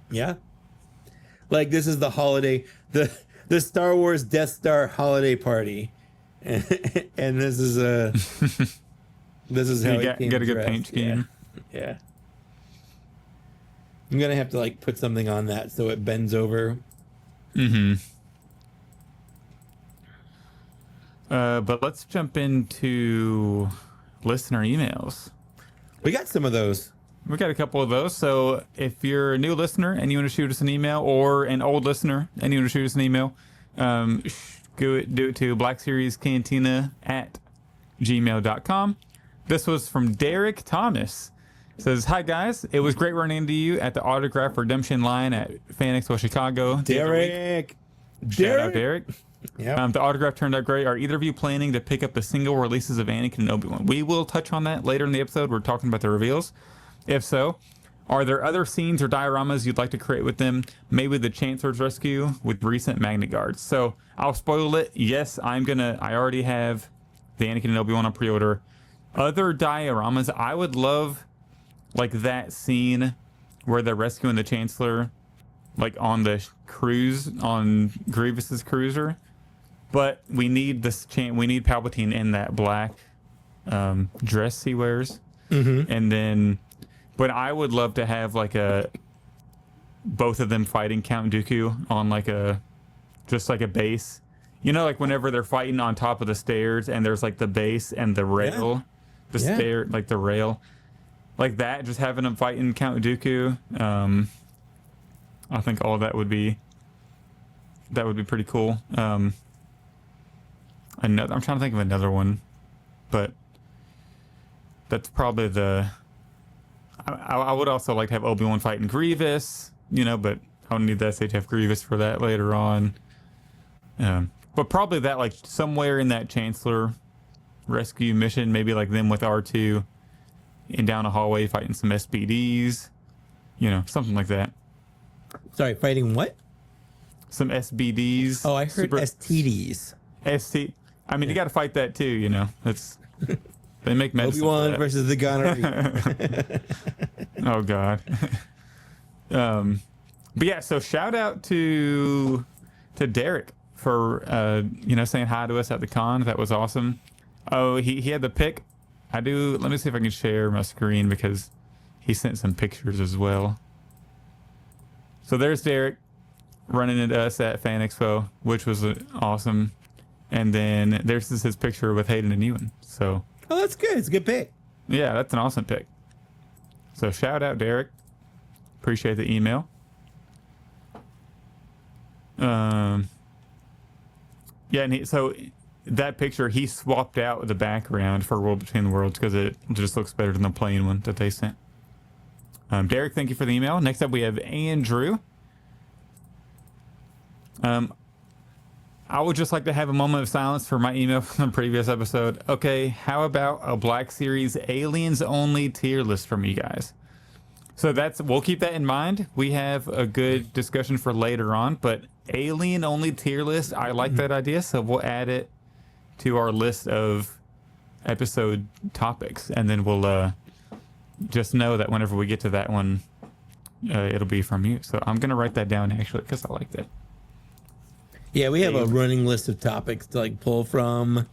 Yeah. Like this is the holiday, the Star Wars Death Star holiday party, and this is how you get a good paint scheme. Yeah. I'm gonna have to like put something on that so it bends over. Mm-hmm. But let's jump into listener emails. We got some of those. We got a couple of those. So if you're a new listener and you want to shoot us an email, or an old listener and you want to shoot us an email, do it to blackseriescantina@gmail.com. This was from Derek Thomas. It says, "Hi guys, it was great running into you at the autograph redemption line at Fan Expo Chicago. Derek. Shout out Derek. Yeah. The autograph turned out great. Are either of you planning to pick up the single releases of Anakin and Obi-Wan? We will touch on that later in the episode. We're talking about the reveals. If so, are there other scenes or dioramas you'd like to create with them? Maybe the Chancellor's Rescue with recent Magna Guards." So I'll spoil it. Yes, I already have the Anakin and Obi-Wan on pre-order. Other dioramas, I would love like that scene where they're rescuing the Chancellor, like on the cruise, on Grievous's cruiser. But we need we need Palpatine in that black dress he wears. Mm-hmm. And then, but I would love to have like both of them fighting Count Dooku on just like a base. Like whenever they're fighting on top of the stairs and there's like the base and the rail, stair, like the rail, like that, just having them fighting Count Dooku. I think all that would be pretty cool. I'm trying to think of another one, but that's probably I would also like to have Obi-Wan fighting Grievous, but I don't need the SHF Grievous for that later on. But probably that, like somewhere in that Chancellor rescue mission, maybe like them with R2 and down a hallway fighting some SPDs. something like that. Sorry, fighting what? Some SBDs. Oh, I heard STDs. I mean, you got to fight that too. It's they make medicine. Obi-Wan versus the gonorrhea. Oh God. But yeah, so shout out to Derek for saying hi to us at the con. That was awesome. Oh, he had the pic. Let me see if I can share my screen because he sent some pictures as well. So there's Derek running into us at Fan Expo, which was awesome. And then there's his picture with Hayden and Ewan. So that's good. It's a good pic. Yeah, that's an awesome pic. So shout out Derek. Appreciate the email. Yeah, and so that picture, he swapped out the background for World Between the Worlds because it just looks better than the plain one that they sent. Derek, thank you for the email. Next up, we have Andrew. I would just like to have a moment of silence for my email from the previous episode. Okay, how about a Black Series Aliens Only tier list from you guys? So we'll keep that in mind. We have a good discussion for later on, but Alien Only tier list, I like that idea, so we'll add it to our list of episode topics, and then we'll just know that whenever we get to that one, it'll be from you. So I'm going to write that down, actually, because I like that. Yeah, we have a running list of topics to pull from.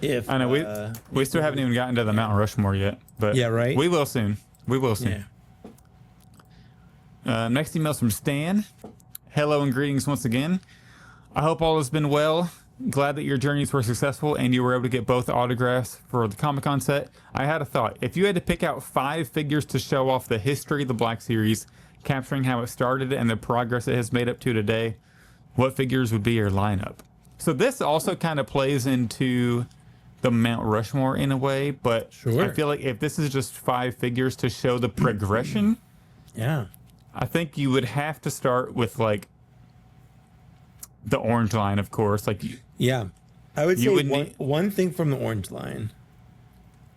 I know we still haven't even gotten to the Mount Rushmore yet, but yeah, right. We will soon. Yeah. Next email's from Stan. Hello and greetings once again. I hope all has been well. Glad that your journeys were successful and you were able to get both autographs for the Comic-Con set. I had a thought. If you had to pick out 5 figures to show off the history of the Black Series, capturing how it started and the progress it has made up to today, what figures would be your lineup? So this also kind of plays into the Mount Rushmore in a way, but sure. I feel like if this is just 5 figures to show the progression, yeah, I think you would have to start with the orange line, of course. Yeah, I would say one thing from the orange line.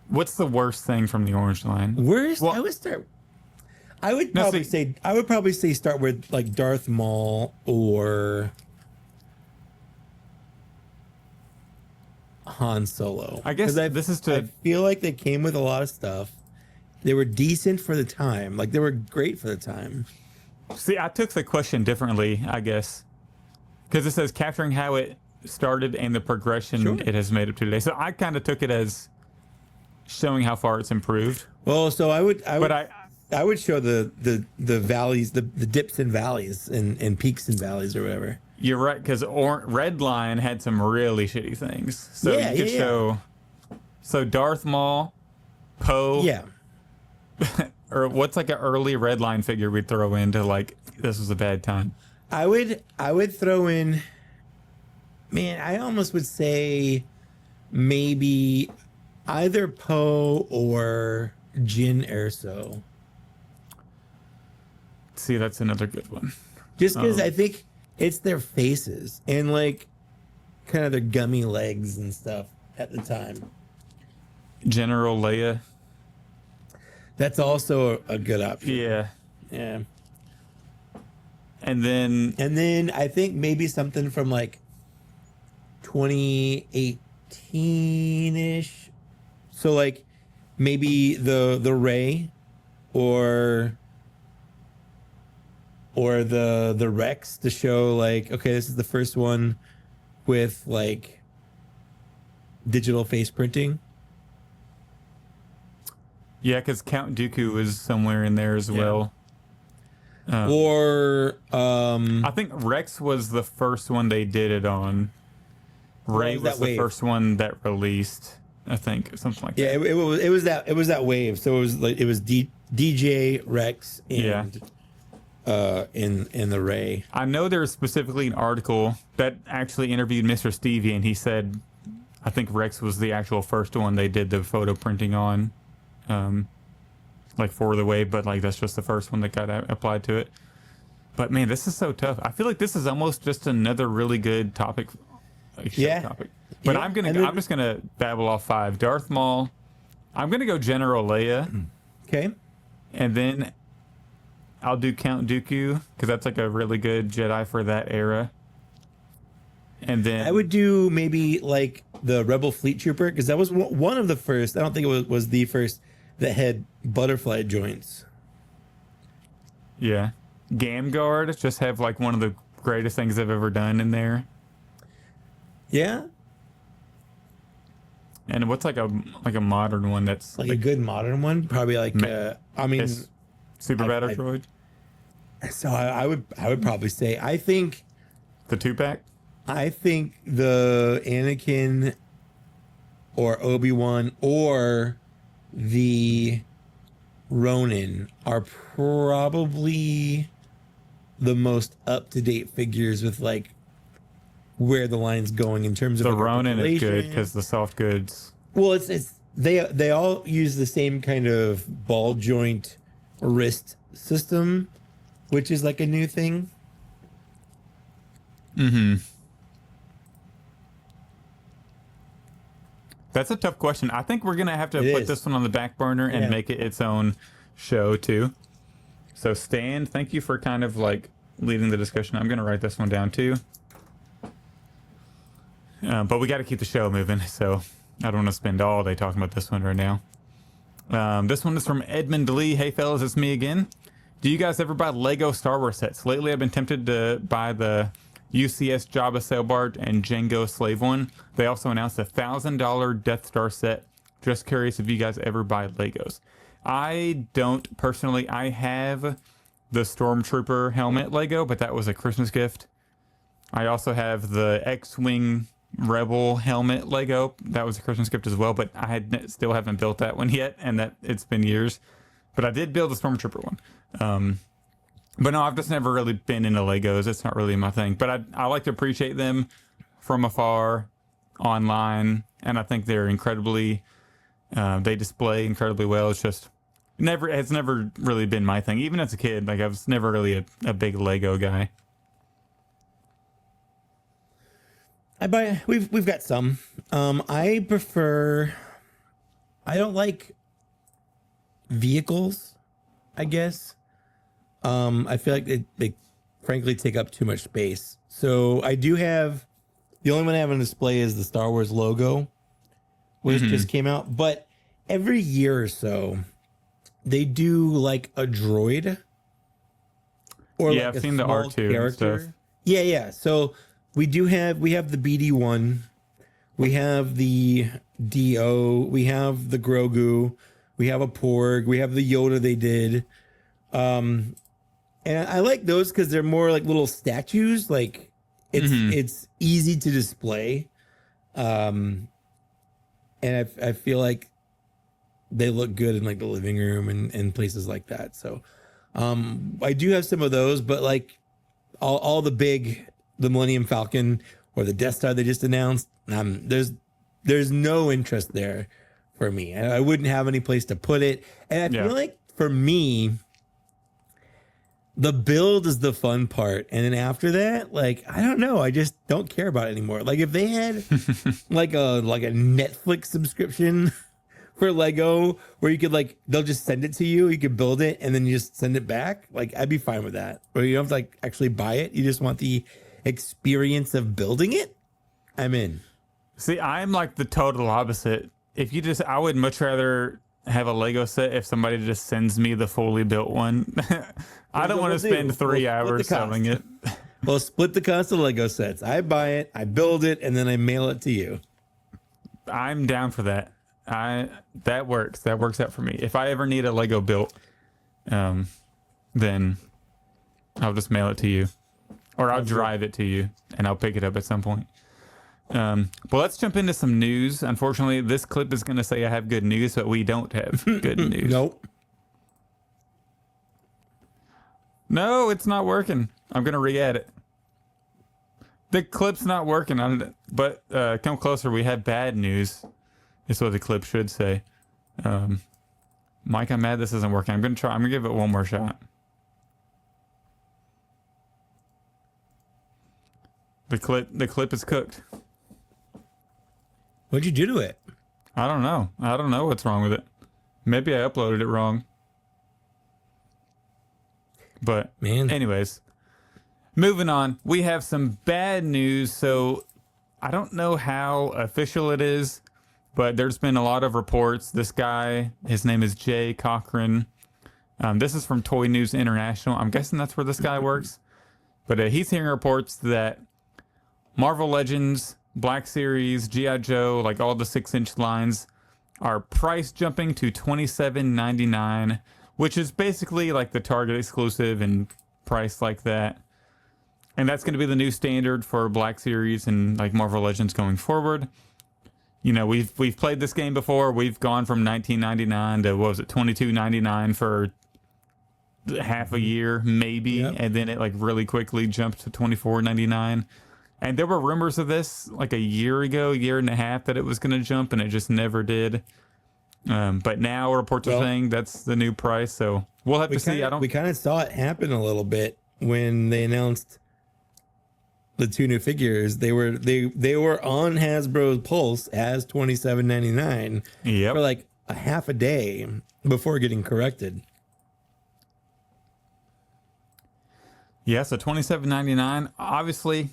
What's the worst thing from the orange line? Worst? Well, I would probably say start with Darth Maul or Han Solo. I guess I feel like they came with a lot of stuff. They were decent for the time. They were great for the time. See, I took the question differently, I guess, because it says capturing how it started and the progression it has made up to today. So I kind of took it as showing how far it's improved. Well, so I would show the valleys, the dips and valleys and peaks and valleys or whatever. You're right, because Red Line had some really shitty things. So you could show. So Darth Maul, Poe. Yeah. Or what's an early Red Line figure we'd throw into this was a bad time? I would throw in. Man, I almost would say maybe either Poe or Jyn Erso. See, that's another good one. Just because I think it's their faces and kind of their gummy legs and stuff at the time. General Leia. That's also a good option. Yeah. Yeah. And then I think maybe something from 2018-ish. So maybe the Rey or the Rex to show okay, this is the first one with digital face printing. Yeah, because Count Dooku was somewhere in there as well. I think Rex was the first one they did it on. Rey was the first one that released, I think, something like that. Yeah, it was that wave. So it was DJ Rex and in the Rey. I know there's specifically an article that actually interviewed Mr. Stevie, and he said, I think Rex was the actual first one they did the photo printing on. For the wave, but that's just the first one that got applied to it. But man, this is so tough. I feel like this is almost just another really good topic. Topic. But I'm just gonna babble off 5. Darth Maul. I'm gonna go General Leia. Okay. And then I'll do Count Dooku because that's like a really good Jedi for that era. And then I would do maybe like the Rebel Fleet Trooper because that was one of the first. I don't think it was the first that had butterfly joints. Yeah. Gamguard just have like one of the greatest things I've ever done in there. Yeah. And what's like a modern one that's like a good modern one? Probably like Super Battle Droid. So I would probably say I think the 2-pack. I think the Anakin or Obi-Wan or the Ronin are probably the most up-to-date figures with like where the line's going in terms of the like, Ronin is good because the soft goods. Well, it's they all use the same kind of ball joint wrist system, which is like a new thing. Mm-hmm. That's a tough question. I think we're gonna have to put this one on the back burner and make it its own show too. So Stan, thank you for kind of like leading the discussion. I'm gonna write this one down too. But we got to keep the show moving, so I don't want to spend all day talking about this one right now. This one is from Edmund Lee. Hey fellas, it's me again. Do you guys ever buy Lego Star Wars sets? Lately I've been tempted to buy the UCS Jabba Sail Barge and Jango Slave one. They also announced a $1,000 Death Star set. Just curious if you guys ever buy Legos. I don't personally. I have the Stormtrooper helmet Lego, but that was a Christmas gift. I also have the X-Wing Rebel helmet Lego. That was a Christmas gift as well, but I still haven't built that one yet, and that it's been years. But I did build the Stormtrooper one. But no, I've just never really been into Legos. It's not really my thing. But I like to appreciate them from afar, online, and I think they're incredibly. They display incredibly well. It's just it's never really been my thing. Even as a kid, like I was never really a big Lego guy. We've got some. I don't like vehicles, I guess. I feel like they frankly take up too much space. So I do have, the only one I have on display is the Star Wars logo, which just came out. But every year or so, they do like a droid. Or yeah, like I've seen the R2 and stuff. Yeah. So we have the BD1, we have the DO, we have the Grogu, we have a Porg, we have the Yoda they did. And I like those because they're more like little statues. Like it's easy to display. And I feel like they look good in like the living room and places like that. So I do have some of those, but like all the Millennium Falcon or the Death Star they just announced, there's no interest there for me. I wouldn't have any place to put it. And I feel like for me, the build is the fun part. And then after that, like, I don't know. I just don't care about it anymore. Like if they had like a Netflix subscription for Lego where you could like, they'll just send it to you. You could build it and then you just send it back. Like I'd be fine with that. Or you don't have to like actually buy it. You just want the experience of building it. I'm in. See, I'm like the total opposite. I would much rather have a Lego set if somebody just sends me the fully built one. I don't want to spend 3 hours selling it. Well, split the cost of Lego sets. I buy it, I build it, and then I mail it to you. I'm down for that. That works. That works out for me. If I ever need a Lego built, then I'll just mail it to you, or I'll drive it to you, and I'll pick it up at some point. Well, let's jump into some news. Unfortunately, this clip is going to say I have good news, but we don't have good news. Nope. No, it's not working. I'm going to re-add it. The clip's not working on it, but come closer. We have bad news. Is what the clip should say. Mike, I'm mad this isn't working. I'm going to give it one more shot. The clip is cooked. What'd you do to it? I don't know. I don't know what's wrong with it. Maybe I uploaded it wrong. But Man. anyways, moving on. We have some bad news. So I don't know how official it is, but there's been a lot of reports. This guy, his name is Jay Cochran. This is from Toy News International. I'm guessing that's where this guy works. But he's hearing reports that Marvel Legends, Black Series, G.I. Joe, like all the 6-inch lines, are price jumping to $27.99, which is basically like the Target exclusive and price like that. And that's going to be the new standard for Black Series and like Marvel Legends going forward. You know, we've played this game before. We've gone from $19.99 to, what was it, $22.99 for half a year, maybe. Yep. And then it like really quickly jumped to $24.99. And there were rumors of this like a year and a half that it was going to jump, and it just never did. But now reports are saying that's the new price. So we'll have to see. We kind of saw it happen a little bit when they announced the 2 new figures. They were on Hasbro's Pulse as $27.99 for like a half a day before getting corrected. Yeah, so $27.99. Obviously,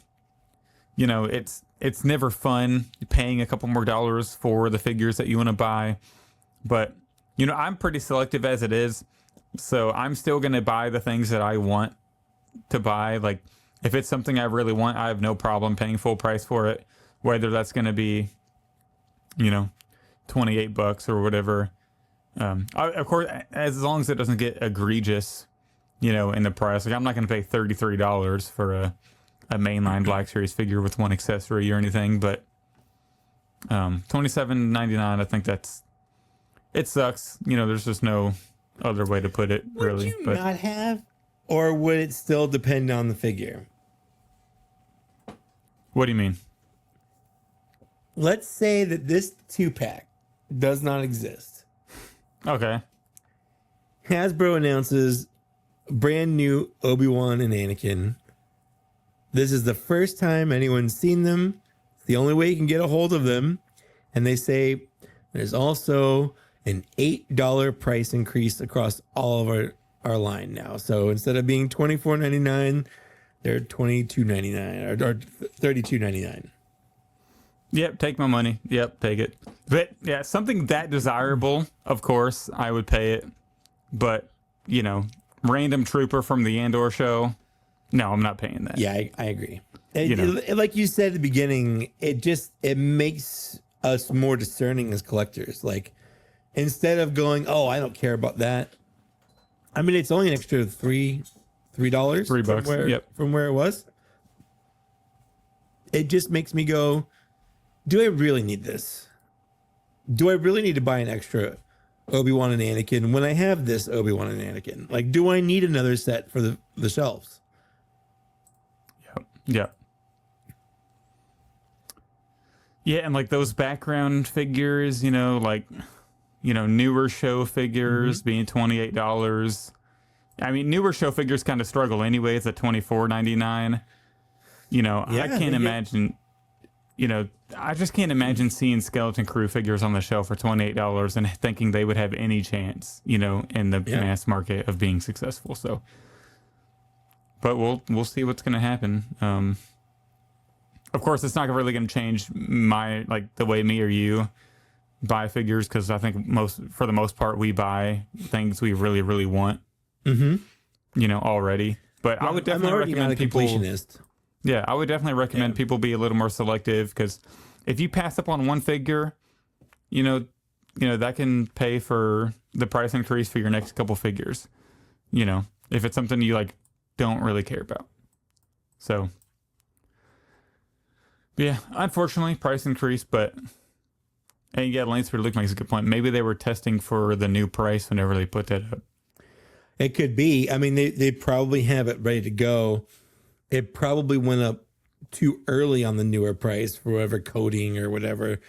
you know, it's never fun paying a couple more dollars for the figures that you want to buy. But, you know, I'm pretty selective as it is. So I'm still going to buy the things that I want to buy. Like, if it's something I really want, I have no problem paying full price for it. Whether that's going to be, you know, $28 or whatever. Of course, as long as it doesn't get egregious, you know, in the price. Like, I'm not going to pay $33 for a mainline Black Series figure with one accessory or anything. But $27.99, I think it sucks. You know, there's just no other way to put it, really. Would you not have, or would it still depend on the figure? What do you mean? Let's say that this 2-pack does not exist. Okay. Hasbro announces brand new Obi-Wan and Anakin. This is the first time anyone's seen them. It's the only way you can get a hold of them. And they say there's also an $8 price increase across all of our line now. So instead of being $24.99, they're $22.99 or $32.99. Yep, take my money. Yep, take it. But yeah, something that desirable, of course, I would pay it. But, you know, random trooper from the Andor show, no, I'm not paying that. Yeah, I agree. Like you said at the beginning, it makes us more discerning as collectors. Like, instead of going, oh, I don't care about that. I mean, it's only an extra $3 $3 from where it was. It just makes me go, do I really need this? Do I really need to buy an extra Obi-Wan and Anakin when I have this Obi-Wan and Anakin? Like, do I need another set for the shelves? Yeah. Yeah, and like those background figures, you know, like, you know, newer show figures being $28. I mean, newer show figures kind of struggle anyways at $24.99. You know, Yeah, I can't imagine, you know, I just can't imagine seeing Skeleton Crew figures on the shelf for $28 and thinking they would have any chance, you know, in the mass market of being successful. So, but we'll see what's going to happen. Of course, it's not really going to change the way me or you buy figures, because I think for the most part, we buy things we really, really want, you know, already. But I would definitely recommend people. Completionist. Yeah, I would definitely recommend people be a little more selective, because if you pass up on one figure, you know that can pay for the price increase for your next couple figures. You know, if it's something you like don't really care about. So, yeah, unfortunately, price increase, but. And yeah, Lance Luke makes a good point. Maybe they were testing for the new price whenever they put that up. It could be. I mean, they probably have it ready to go. It probably went up too early on the newer price for whatever coding or whatever.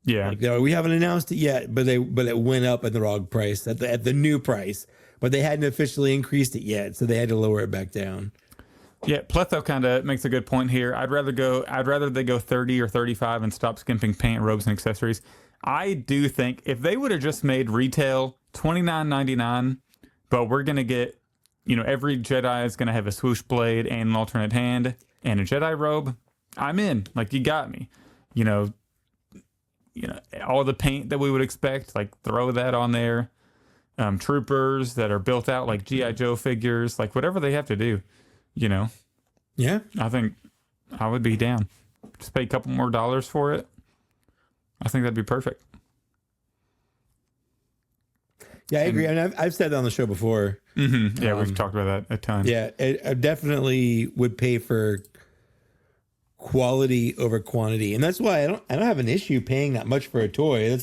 Yeah, like, we haven't announced it yet, but it went up at the wrong price at the new price, but they hadn't officially increased it yet, so they had to lower it back down. Yeah, Pletho kind of makes a good point here. I'd rather they go 30 or 35 and stop skimping paint, robes, and accessories. I do think if they would have just made retail $29.99, but we're gonna get every Jedi is going to have a swoosh blade and an alternate hand and a Jedi robe. I'm in. Like, you got me. All the paint that we would expect, like, throw that on there. Troopers that are built out like G.I. Joe figures, like, whatever they have to do, Yeah. I think I would be down. Just pay a couple more dollars for it. I think that'd be perfect. Yeah, I agree. I mean, I've said that on the show before. Mm-hmm. Yeah, we've talked about that a ton. Yeah, I definitely would pay for quality over quantity, and that's why I don't have an issue paying that much for a toy.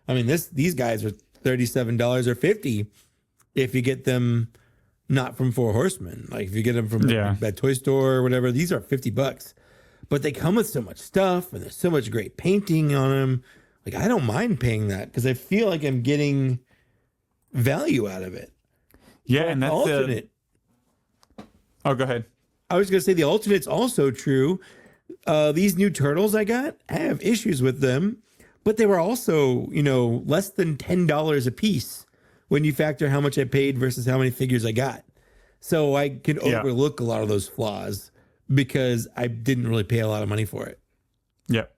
These guys are $37 or $50 if you get them not from Four Horsemen. Like, if you get them from that toy store or whatever, these are $50. But they come with so much stuff, and there's so much great painting on them. Like, I don't mind paying that because I feel like I'm getting value out of it. Yeah, and that's alternate. Oh, go ahead. I was going to say the alternate's also true. These new turtles I got, I have issues with them, but they were also, less than $10 a piece when you factor how much I paid versus how many figures I got. So I can overlook a lot of those flaws because I didn't really pay a lot of money for it. Yep.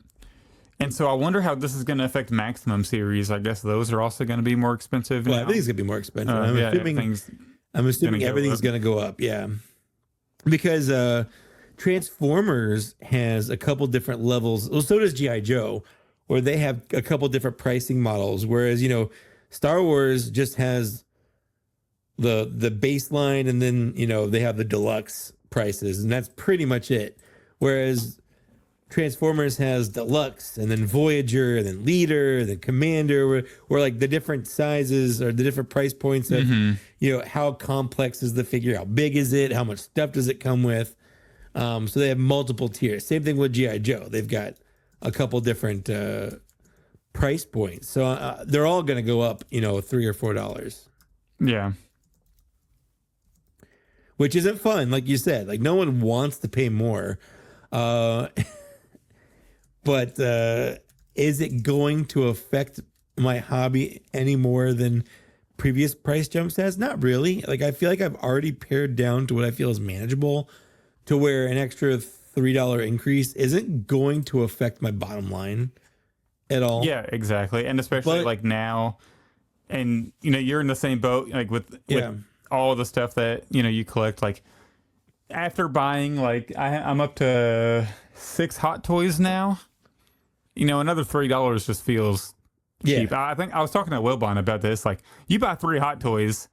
And so I wonder how this is going to affect Maximum series. I guess those are also going to be more expensive. Well, everything's going to be more expensive. I'm assuming everything's going to go up. Yeah. Because Transformers has a couple different levels. Well, so does G.I. Joe, where they have a couple different pricing models. Whereas, Star Wars just has the baseline, and then, they have the deluxe prices, and that's pretty much it. Whereas Transformers has deluxe, and then Voyager, and then Leader, and then Commander, where like the different sizes or the different price points of, how complex is the figure, how big is it, how much stuff does it come with. So they have multiple tiers. Same thing with G.I. Joe. They've got a couple different price points. So they're all going to go up, $3 or $4. Yeah. Which isn't fun, like you said. Like, no one wants to pay more. But is it going to affect my hobby any more than previous price jumps has? Not really. Like, I feel like I've already pared down to what I feel is manageable, to where an extra $3 increase isn't going to affect my bottom line at all. Yeah, exactly. And especially like now, and you're in the same boat, like with all the stuff that you collect. Like, after buying, like, I'm up to 6 Hot Toys now. Another $3 just feels cheap. I think I was talking to Wilbon about this. Like, you buy 3 Hot Toys,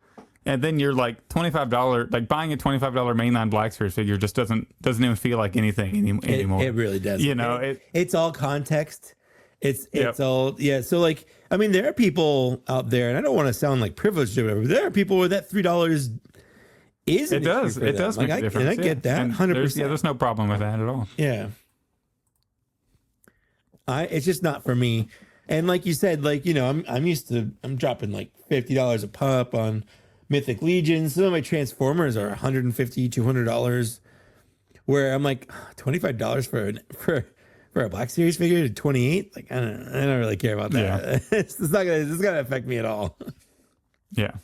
and then you're like $25. Like, buying a $25 mainline Black Series figure just doesn't even feel like anything anymore. It really does. It's all context. It's all So, like, I mean, there are people out there, and I don't want to sound like privileged or whatever, but there are people where that $3 is. It does make a difference. And I get that 100%. There's no problem with that at all. Yeah. It's just not for me. And like you said, like, I'm dropping like $50 a pop on Mythic Legion. Some of my Transformers are $150, $200, where I'm like, $25 for a Black Series figure to $28. Like, I don't really care about that. Yeah. It's not gonna affect me at all. Yeah.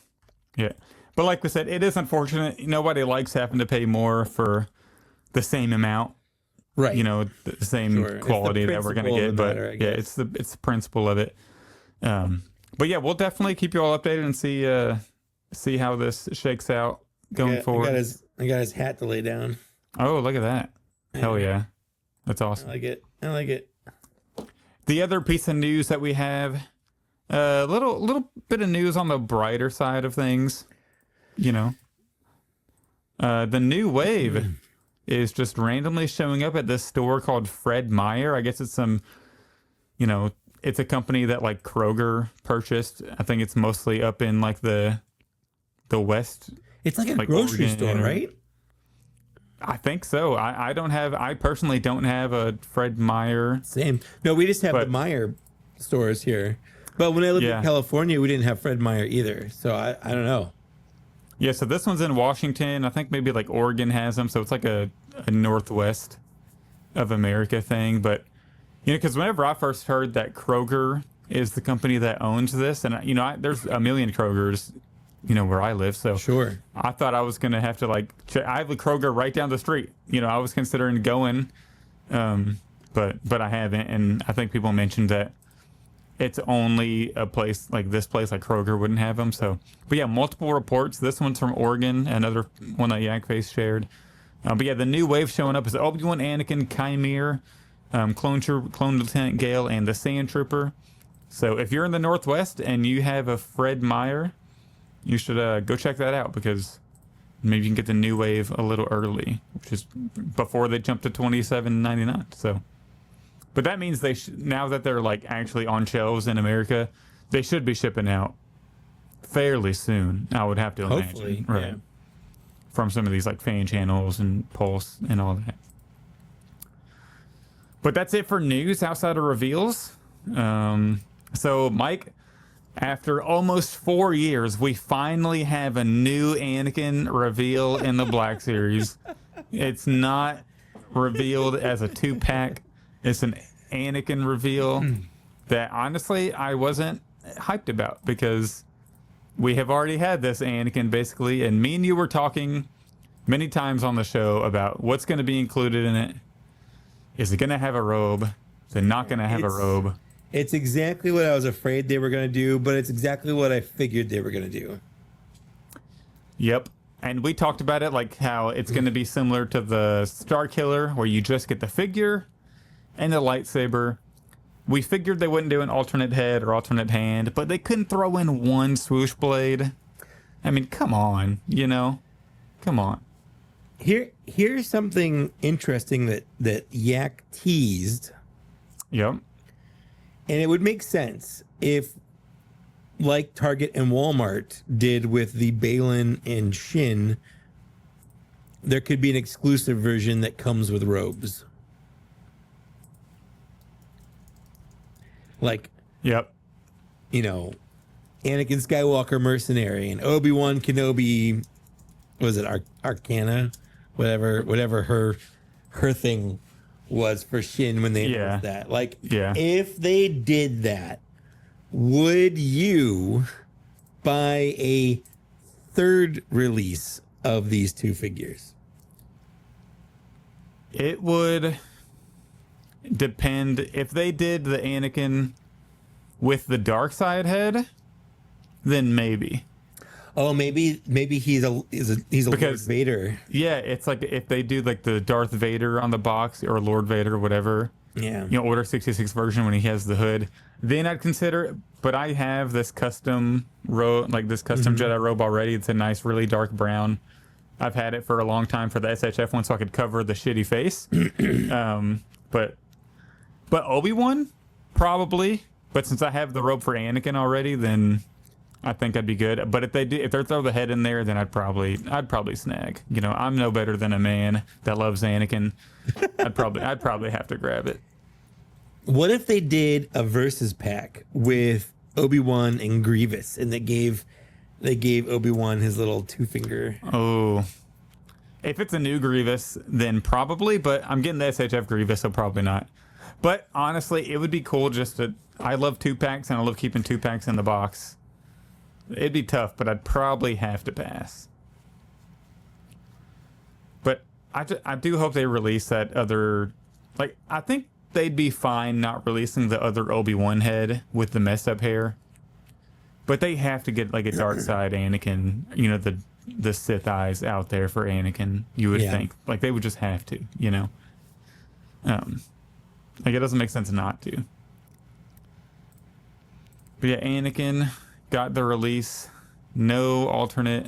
But like we said, it is unfortunate. Nobody likes having to pay more for the same amount. Right. The same quality that we're going to get. But it's the principle of it. But yeah, we'll definitely keep you all updated and see how this shakes out going forward. I got his hat to lay down. Oh, look at that. Hell yeah. That's awesome. I like it. The other piece of news that we have, a little bit of news on the brighter side of things. The new wave is just randomly showing up at this store called Fred Meyer. I guess it's it's a company that like Kroger purchased. I think it's mostly up in like the West. It's like a grocery store, right? I think so. I personally don't have a Fred Meyer. Same. No, we just have the Meyer stores here. But when I lived in California, we didn't have Fred Meyer either. So I don't know. Yeah, so this one's in Washington. I think maybe like Oregon has them. So it's like a Northwest of America thing. But, because whenever I first heard that Kroger is the company that owns this, and, there's a million Krogers where I live. So Sure. I thought I was going to have to I have a Kroger right down the street. I was considering going, but I haven't. And I think people mentioned that it's only a place like this place, like Kroger wouldn't have them. So, but yeah, multiple reports. This one's from Oregon, another one that Yakface shared. But yeah, the new wave showing up is Obi-Wan, Anakin, Chimere, Clone Lieutenant Gale, and the Sand Trooper. So if you're in the Northwest and you have a Fred Meyer, you should go check that out, because maybe you can get the new wave a little early, which is before they jump to $27.99. So, but that means now that they're actually on shelves in America, they should be shipping out fairly soon. I would have to Hopefully, imagine, right? yeah. From some of these fan channels and Pulse and all that. But that's it for news outside of reveals. So Mike, after almost 4 years, we finally have a new Anakin reveal in the Black Series. It's not revealed as a 2-pack. It's an Anakin reveal that honestly I wasn't hyped about, because we have already had this Anakin basically, and me and you were talking many times on the show about what's going to be included in it. Is it going to have a robe? Is it not going to have a robe? It's exactly what I was afraid they were going to do, but it's exactly what I figured they were going to do. Yep. And we talked about it, how it's going to be similar to the Star Killer, where you just get the figure and the lightsaber. We figured they wouldn't do an alternate head or alternate hand, but they couldn't throw in one swoosh blade. I mean, come on, come on. Here's something interesting that Yak teased. Yep. And it would make sense if, like Target and Walmart did with the Balin and Shin, there could be an exclusive version that comes with robes. Yep. Anakin Skywalker mercenary and Obi-Wan Kenobi, was it Arcana? Whatever her thing was for Shin when they announced that. If they did that, would you buy a third release of these two figures? It would depend. If they did the Anakin with the dark side head, then maybe. Oh, maybe he's a Lord Vader. Yeah, it's if they do the Darth Vader on the box, or Lord Vader or whatever. Yeah. Order 66 version when he has the hood. Then I'd consider it. But I have this custom Jedi robe already. It's a nice, really dark brown. I've had it for a long time for the SHF one, so I could cover the shitty face. But Obi-Wan, probably. But since I have the robe for Anakin already, then I think I'd be good. But if they throw the head in there, then I'd probably snag. I'm no better than a man that loves Anakin. I'd probably have to grab it. What if they did a versus pack with Obi-Wan and Grievous, and they gave Obi-Wan his little 2-finger? Oh, if it's a new Grievous, then probably. But I'm getting the SHF Grievous, so probably not. But honestly, it would be cool I love 2-packs, and I love keeping 2-packs in the box. It'd be tough, but I'd probably have to pass. But I do hope they release that other... I think they'd be fine not releasing the other Obi-Wan head with the messed up hair. But they have to get a dark side Anakin, the Sith eyes out there for Anakin, you would think. They would just have to, it doesn't make sense not to. But yeah, Anakin got the release. No alternate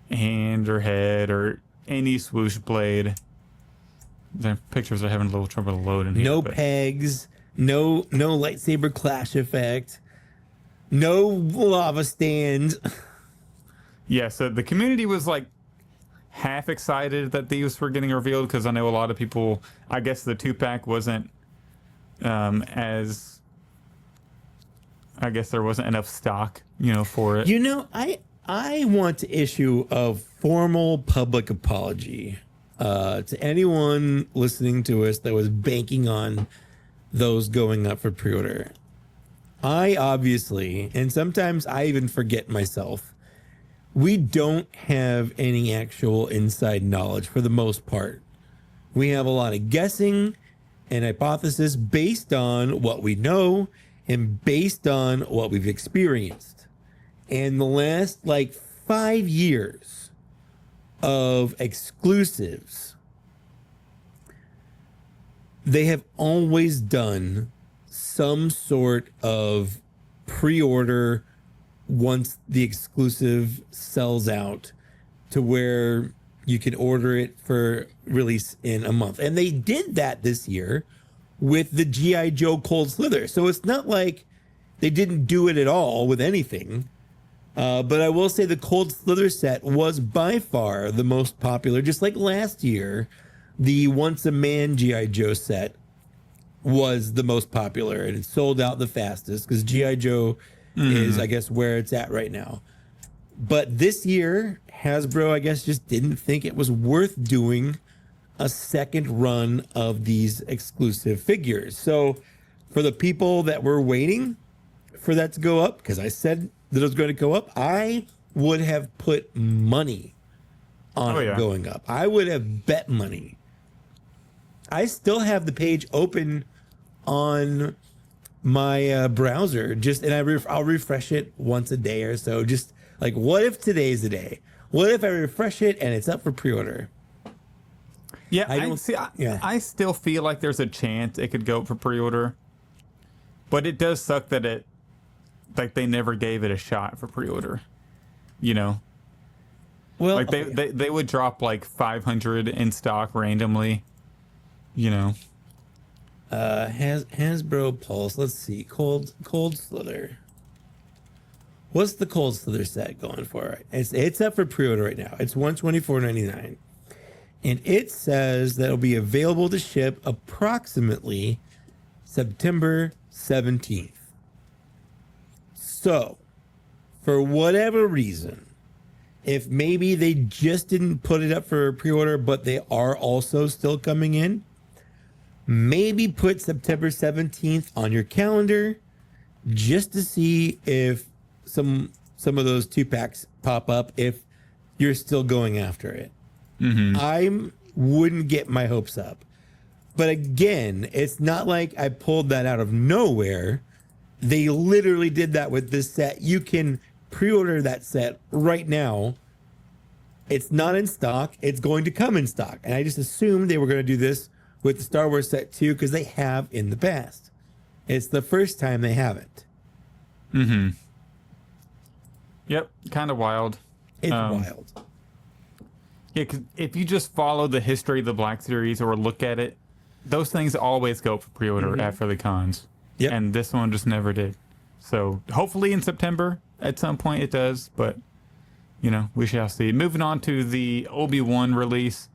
hand or head or any swoosh blade. The pictures are having a little trouble loading here. No pegs. No lightsaber clash effect. No lava stand. Yeah, so the community was half excited that these were getting revealed, because I know a lot of people, I guess the 2-pack wasn't as... I guess there wasn't enough stock, for it. I want to issue a formal public apology to anyone listening to us that was banking on those going up for pre-order. I obviously, and sometimes I even forget myself, we don't have any actual inside knowledge for the most part. We have a lot of guessing and hypothesis based on what we know and based on what we've experienced. And the last like 5 years of exclusives, they have always done some sort of pre-order once the exclusive sells out to where you can order it for release in a month. And they did that this year with the G.I. Joe Cold Slither. So it's not like they didn't do it at all with anything. But I will say the Cold Slither set was by far the most popular. Just like last year, the Once a Man G.I. Joe set was the most popular, and it sold out the fastest because G.I. Joe is, I guess, where it's at right now. But this year, Hasbro, I guess, just didn't think it was worth doing a second run of these exclusive figures. So for the people that were waiting for that to go up, because I said that it was going to go up, I would have put money on it going up. I would have bet money. I still have the page open on my browser, and I'll refresh it once a day or so. Just like, what if today's the day? What if I refresh it and it's up for pre-order? Yeah, I still feel like there's a chance it could go up for pre-order, but it does suck that they never gave it a shot for pre-order. You know, well, like they would drop like 500 in stock randomly. You know. Hasbro Pulse. Let's see. Cold Slither. What's the Cold Slither set going for? It's up for pre-order right now. It's $124.99, and it says that it'll be available to ship approximately September 17th. So, for whatever reason, if maybe they just didn't put it up for pre-order, but they are also still coming in, maybe put September 17th on your calendar just to see if some of those 2-packs pop up if you're still going after it. I wouldn't get my hopes up. But again, it's not like I pulled that out of nowhere. They literally did that with this set. You can pre-order that set right now. It's not in stock. It's going to come in stock. And I just assumed they were going to do this with the Star Wars set too, because they have in the past. It's the first time they haven't. Yep, kind of wild. It's wild. Yeah, because if you just follow the history of the Black Series or look at it, those things always go for pre-order after the cons. Yep. And this one just never did. So hopefully in September at some point it does, but you know, we shall see. Moving on to the Obi-Wan release.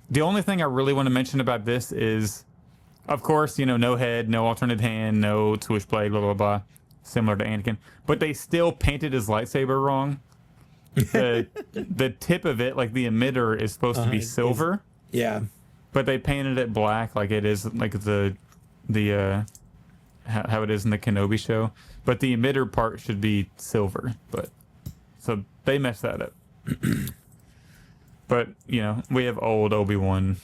The only thing I really want to mention about this is, of course, you know, no head, no alternate hand, no switchblade, blah, blah, blah, similar to Anakin. But they still painted his lightsaber wrong. The tip of it, like the emitter, is supposed to be silver. Yeah. But they painted it black like it is, like the how it is in the Kenobi show. But the emitter part should be silver. But so they messed that up. But, you know, we have old Obi-Wan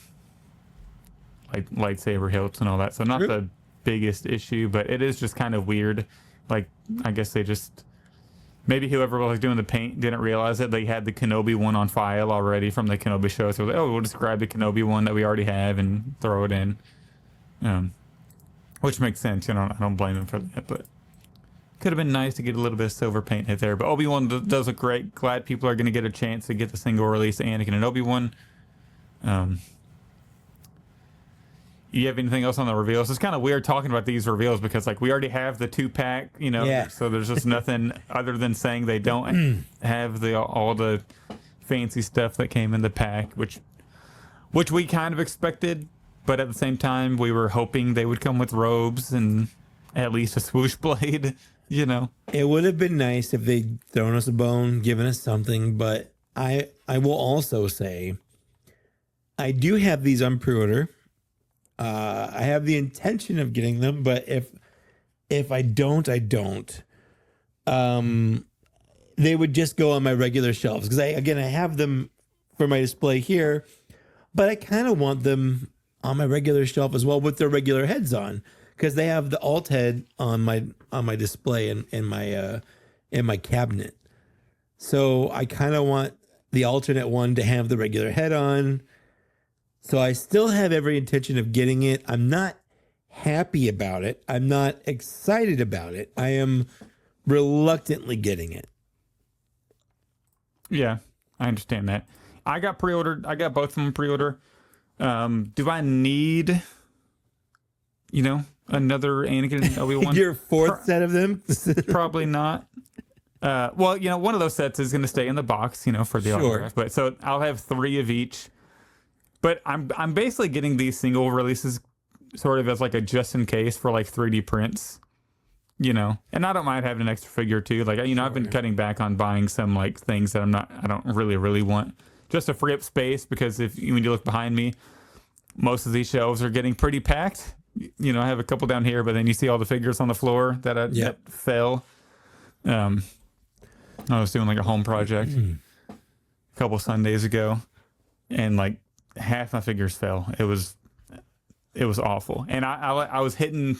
like lightsaber hilts and all that. So not the biggest issue, but it is just kind of weird. Like, I guess they just, maybe whoever was doing the paint didn't realize that they had the Kenobi one on file already from the Kenobi show. So, like, we'll just grab the Kenobi one that we already have and throw it in. Which makes sense. You know, I don't blame them for that, but could have been nice to get a little bit of silver paint hit there. But Obi-Wan does look great. Glad people are going to get a chance to get the single release Anakin and Obi-Wan. You have anything else on the reveals? It's kind of weird talking about these reveals because, like, we already have the 2-pack, you know, so there's just nothing other than saying they don't have all the fancy stuff that came in the pack, which we kind of expected, but at the same time, we were hoping they would come with robes and at least a swoosh blade, you know. It would have been nice if they'd thrown us a bone, given us something, but I will also say I do have these on pre-order. I have the intention of getting them, but if If I don't, I don't. They would just go on my regular shelves because I have them for my display here, but I kind of want them on my regular shelf as well with their regular heads on because they have the alt head on my display in my cabinet. So I kind of want the alternate one to have the regular head on. So I still have every intention of getting it. I'm not happy about it. I'm not excited about it. I am reluctantly getting it. Yeah, I understand that. I got pre-ordered. I got both of them pre-order. Do I need, another Anakin and Obi-Wan? Your fourth set of them? Probably not. Well, one of those sets is going to stay in the box, for the autograph. But so I'll have 3 of each. But I'm basically getting these single releases sort of as like a just in case for like 3D prints, and I don't mind having an extra figure too. Like, I've been cutting back on buying some like things that I don't really want, just to free up space, because when you look behind me, most of these shelves are getting pretty packed. I have a couple down here, but then you see all the figures on the floor that fell. I was doing like a home project a couple Sundays ago, and like half my figures fell. It was awful, and I was hitting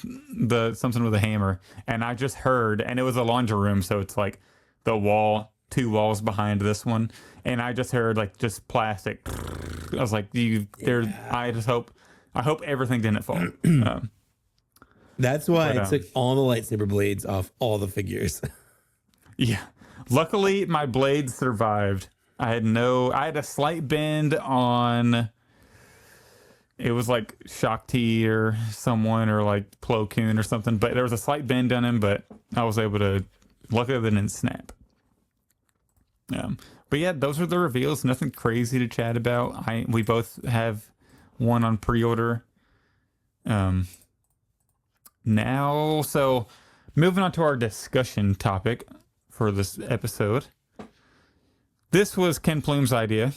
something with a hammer, and I just heard, and it was a laundry room, so it's like the wall, 2 walls behind this one, and I just heard like just plastic. I was like, I hope everything didn't fall. That's why I took all the lightsaber blades off all the figures. Yeah, luckily my blades survived. I had a slight bend on. It was like Shock T or someone, or like Plo Koon or something, but there was a slight bend on him, but I was able to, luckily they didn't snap. But yeah, those are the reveals. Nothing crazy to chat about. We both have one on pre-order. Now, so moving on to our discussion topic for this episode. This was Ken Plume's idea,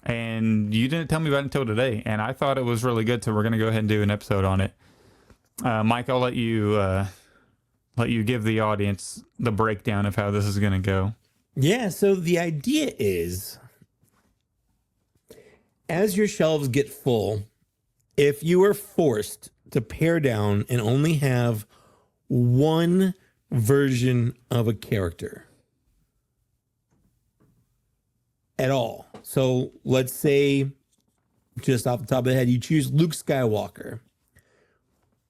and you didn't tell me about it until today, and I thought it was really good, so we're going to go ahead and do an episode on it. Mike, I'll let you give the audience the breakdown of how this is going to go. Yeah, so the idea is, as your shelves get full, if you are forced to pare down and only have one version of a character at all. So let's say, just off the top of the head, you choose Luke Skywalker.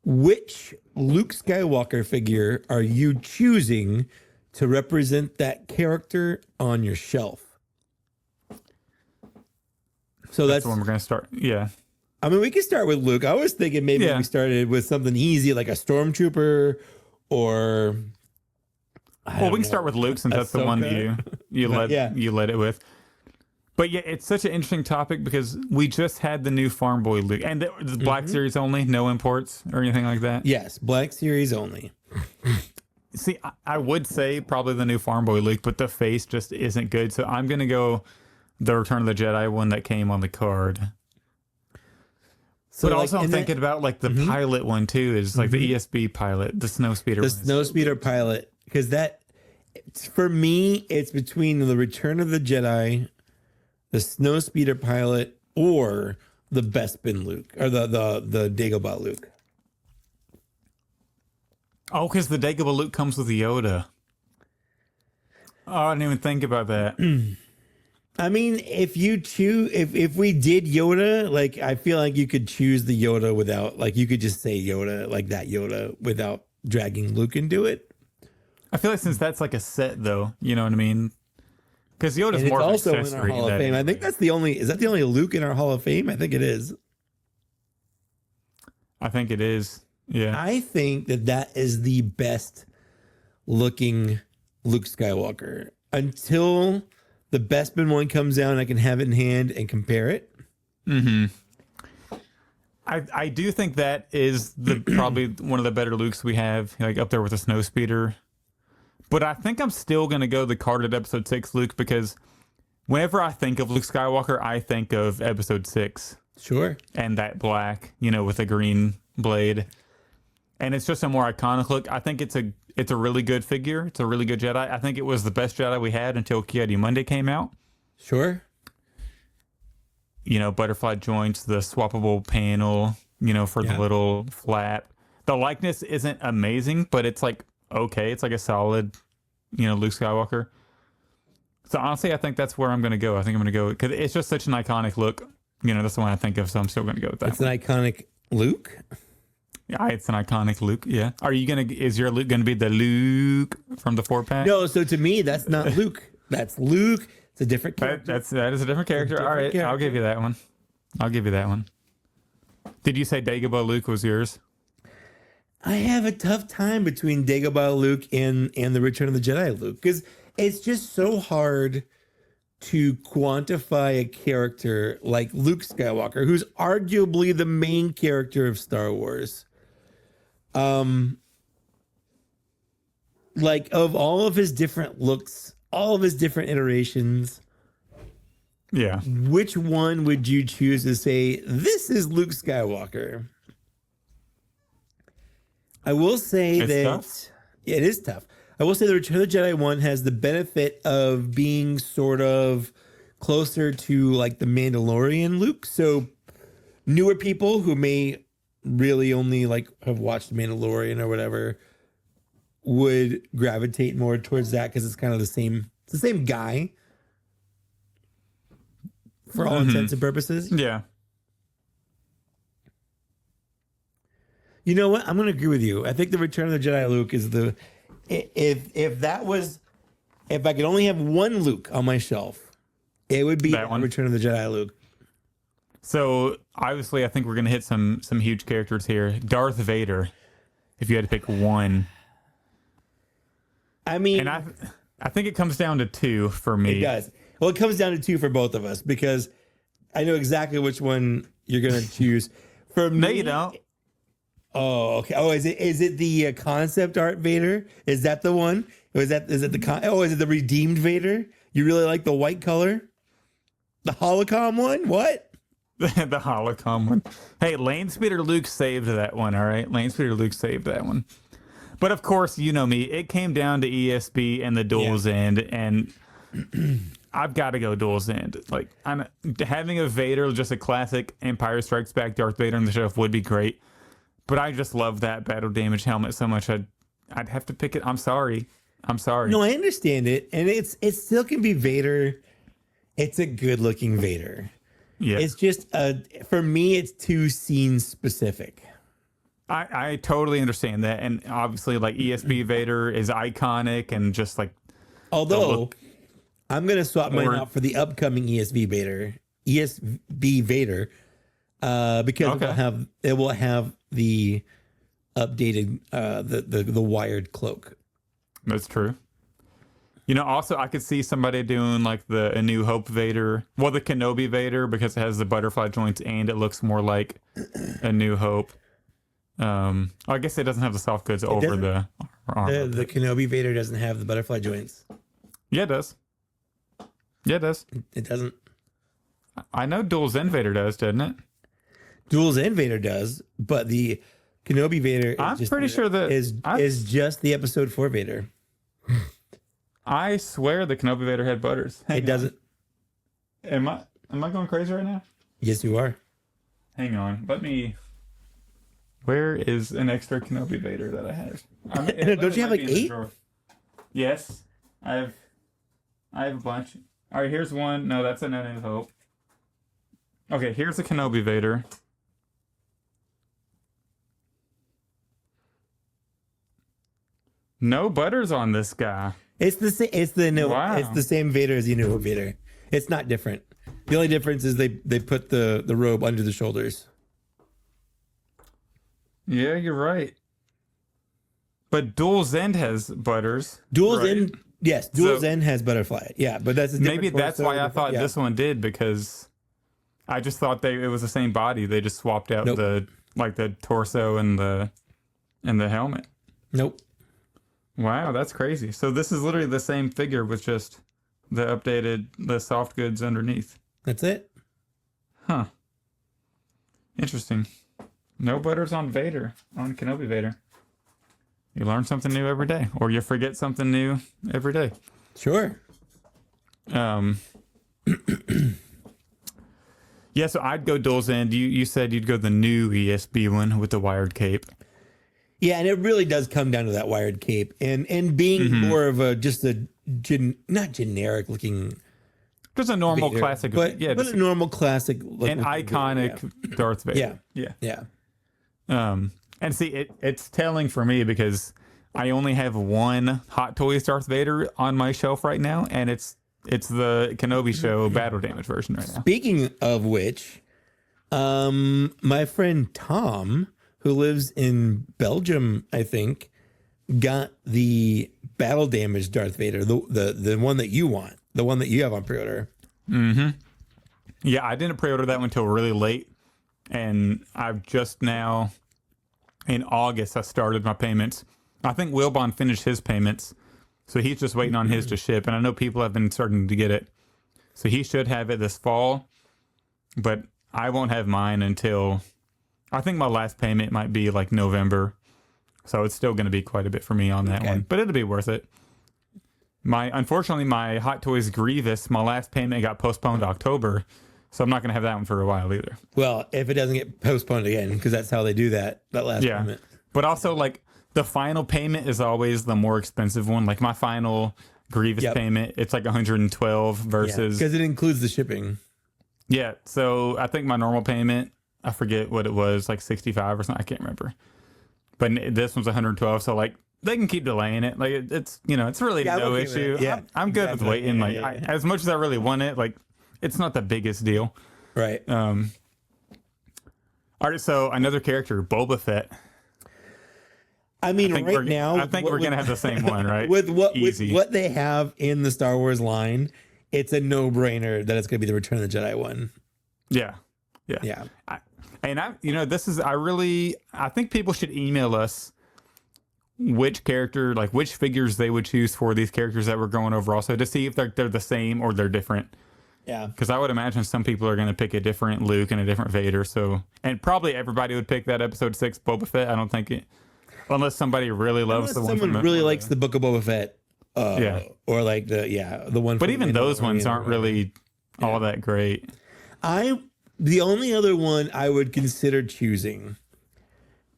Which Luke Skywalker figure are you choosing to represent that character on your shelf? So that's when we're going to start. Yeah. I mean, we can start with Luke. I was thinking maybe we started with something easy like a Stormtrooper, or we can start with Luke, since that's the one that you led it with. But yeah, it's such an interesting topic because we just had the new Farm Boy Luke, and the Black Series only, no imports or anything like that. Yes, Black Series only. See, I would say probably the new Farm Boy Luke, but the face just isn't good. So I'm going to go the Return of the Jedi one that came on the card. So, but also I'm thinking about like the pilot one too, is like the ESB pilot, the Snowspeeder. The Snowspeeder pilot, because that, for me, it's between the Return of the Jedi, the Snowspeeder pilot, or the Bespin Luke, or the Dagobah Luke. Oh, because the Dagobah Luke comes with Yoda. Oh, I didn't even think about that. I mean, if you choose, if we did Yoda, like, I feel like you could choose the Yoda without, like, you could just say Yoda, like that Yoda, without dragging Luke into it. I feel like since that's like a set, though, you know what I mean? Because Yoda's more of an also accessory. In our Hall of Fame. I think that's the only. Is that the only Luke in our Hall of Fame? I think it is. I think it is. Yeah. I think that is the best looking Luke Skywalker until the Bespin one comes out and I can have it in hand and compare it. Mm-hmm. I do think that is probably one of the better Lukes we have, like up there with the Snowspeeder. But I think I'm still going to go the carded Episode 6 Luke, because whenever I think of Luke Skywalker, I think of Episode 6. Sure. And that black, with a green blade. and it's just a more iconic look. I think it's a really good figure. It's a really good Jedi. I think it was the best Jedi we had until Coyote Monday came out. Sure. You know, butterfly joints, the swappable panel, you know, for the little flap. The likeness isn't amazing, but it's like okay. It's like a solid, you know, Luke Skywalker. So honestly, I think that's where I'm going to go. I think I'm going to go because it's just such an iconic look. You know, that's the one I think of, so I'm still going to go with that. It's an iconic Luke. Yeah, it's an iconic Luke. Yeah. Is your Luke going to be the Luke from the 4-pack? No. So to me, that's not Luke. That's Luke. It's a different character. That is a different character. All right, character. I'll give you that one. I'll give you that one. Did you say Dagobah Luke was yours? I have a tough time between Dagobah Luke and the Return of the Jedi Luke because it's just so hard to quantify a character like Luke Skywalker, who's arguably the main character of Star Wars. Like of all of his different looks, all of his different iterations. Yeah. Which one would you choose to say, this is Luke Skywalker? I will say it's that tough. Yeah, it is tough. I will say the Return of the Jedi one has the benefit of being sort of closer to like the Mandalorian Luke. So newer people who may really only like have watched Mandalorian or whatever would gravitate more towards that because it's kind of the same guy for all intents and purposes. Yeah. You know what? I'm going to agree with you. I think the Return of the Jedi Luke is the if I could only have one Luke on my shelf, it would be that one. Return of the Jedi Luke. So obviously, I think we're gonna hit some huge characters here. Darth Vader, if you had to pick one. I mean, and I think it comes down to two for me. It does. Well, it comes down to two for both of us because I know exactly which one you're gonna choose. For me, no, you don't. Oh, okay. Oh, is it the concept art Vader? Is that the one? Or is it the redeemed Vader? You really like the white color? The holocron one? What? The holocron one. Hey, Lane Speeder Luke saved that one, all right? Lane Speeder Luke saved that one. But of course, you know me, it came down to ESB and the dual's end, and I've got to go dual's end. Like, having a Vader, just a classic Empire Strikes Back Darth Vader on the shelf would be great. But I just love that battle damage helmet so much. I'd have to pick it. I'm sorry. No, I understand it, and it still can be Vader. It's a good looking Vader. Yeah. It's just for me, it's too scene specific. I totally understand that, and obviously, like ESB Vader is iconic, and just like. Although, I'm gonna swap mine out for the upcoming ESB Vader, because it will have the updated the wired cloak. That's true. You know, also I could see somebody doing like A New Hope Vader, well, the Kenobi Vader, because it has the butterfly joints and it looks more like A New Hope. I guess it doesn't have the soft goods over the armor. The Kenobi Vader doesn't have the butterfly joints. Yeah, it does. Yeah, it does. It doesn't. I know Dual Zen Vader does, doesn't it? Dual Zen Vader does, but the Kenobi Vader is just the episode 4 Vader. I swear the Kenobi Vader had butters. It doesn't. Am I going crazy right now? Yes, you are. Hang on. Where is an extra Kenobi Vader that I have? Don't you have like 8? Yes. I have a bunch. All right, here's one. No, that's a New Hope. Okay, here's a Kenobi Vader. No butters on this guy. It's the same. It's the same Vader as the New Hope Vader. It's not different. The only difference is they put the robe under the shoulders. Yeah, you're right. But Dual Zen has butters. Dual Zen has butterfly. Yeah, but that's maybe that's why I thought this one did, because I just thought it was the same body. They just swapped out the torso and the helmet. Nope. Wow, that's crazy. So this is literally the same figure with just the soft goods underneath. That's it. Huh. Interesting. No butters on Vader, on Kenobi Vader. You learn something new every day, or you forget something new every day. Sure. Yeah, so I'd go Duel's End. You said you'd go the new ESB one with the wired cape. Yeah, and it really does come down to that wired cape and being more of not generic looking, just a normal Vader, classic, but a normal classic, an iconic Vader, Darth Vader. Yeah. And see, it's telling for me because I only have one Hot Toys Darth Vader on my shelf right now, and it's the Kenobi Show battle damage version right now. Speaking of which, my friend Tom, who lives in Belgium, I think, got the battle damage Darth Vader, the one that you want, the one that you have on pre-order. Mm-hmm. Yeah, I didn't pre-order that one until really late, and I've just now, in August, I started my payments. I think Wilbon finished his payments, so he's just waiting on his to ship, and I know people have been starting to get it. So he should have it this fall, but I won't have mine until, I think my last payment might be like November. So it's still going to be quite a bit for me on that one, but it'll be worth it. Unfortunately, my Hot Toys Grievous, my last payment got postponed to October, so I'm not going to have that one for a while either. Well, if it doesn't get postponed again, because that's how they do that last payment. But also, like, the final payment is always the more expensive one. Like, my final Grievous payment, it's like 112 versus... because it includes the shipping. Yeah, so I think my normal payment, I forget what it was, like 65 or something. I can't remember. But this one's 112, so, like, they can keep delaying it. Like, it's, it's really no issue. Yeah, I'm good with waiting. As much as I really want it, like, it's not the biggest deal. Right. All right, so another character, Boba Fett. I mean, now... I think we're going to have the same one, right? with what they have in the Star Wars line, it's a no-brainer that it's going to be the Return of the Jedi one. Yeah. I think people should email us which character, like which figures they would choose for these characters that we're going over also to see if they're the same or they're different. Yeah. Because I would imagine some people are going to pick a different Luke and a different Vader. So, and probably everybody would pick that episode 6 Boba Fett. I don't think it, unless somebody really loves the one. Someone really likes the Book of Boba Fett. Or like the one. But even those ones aren't really all that great. The only other one I would consider choosing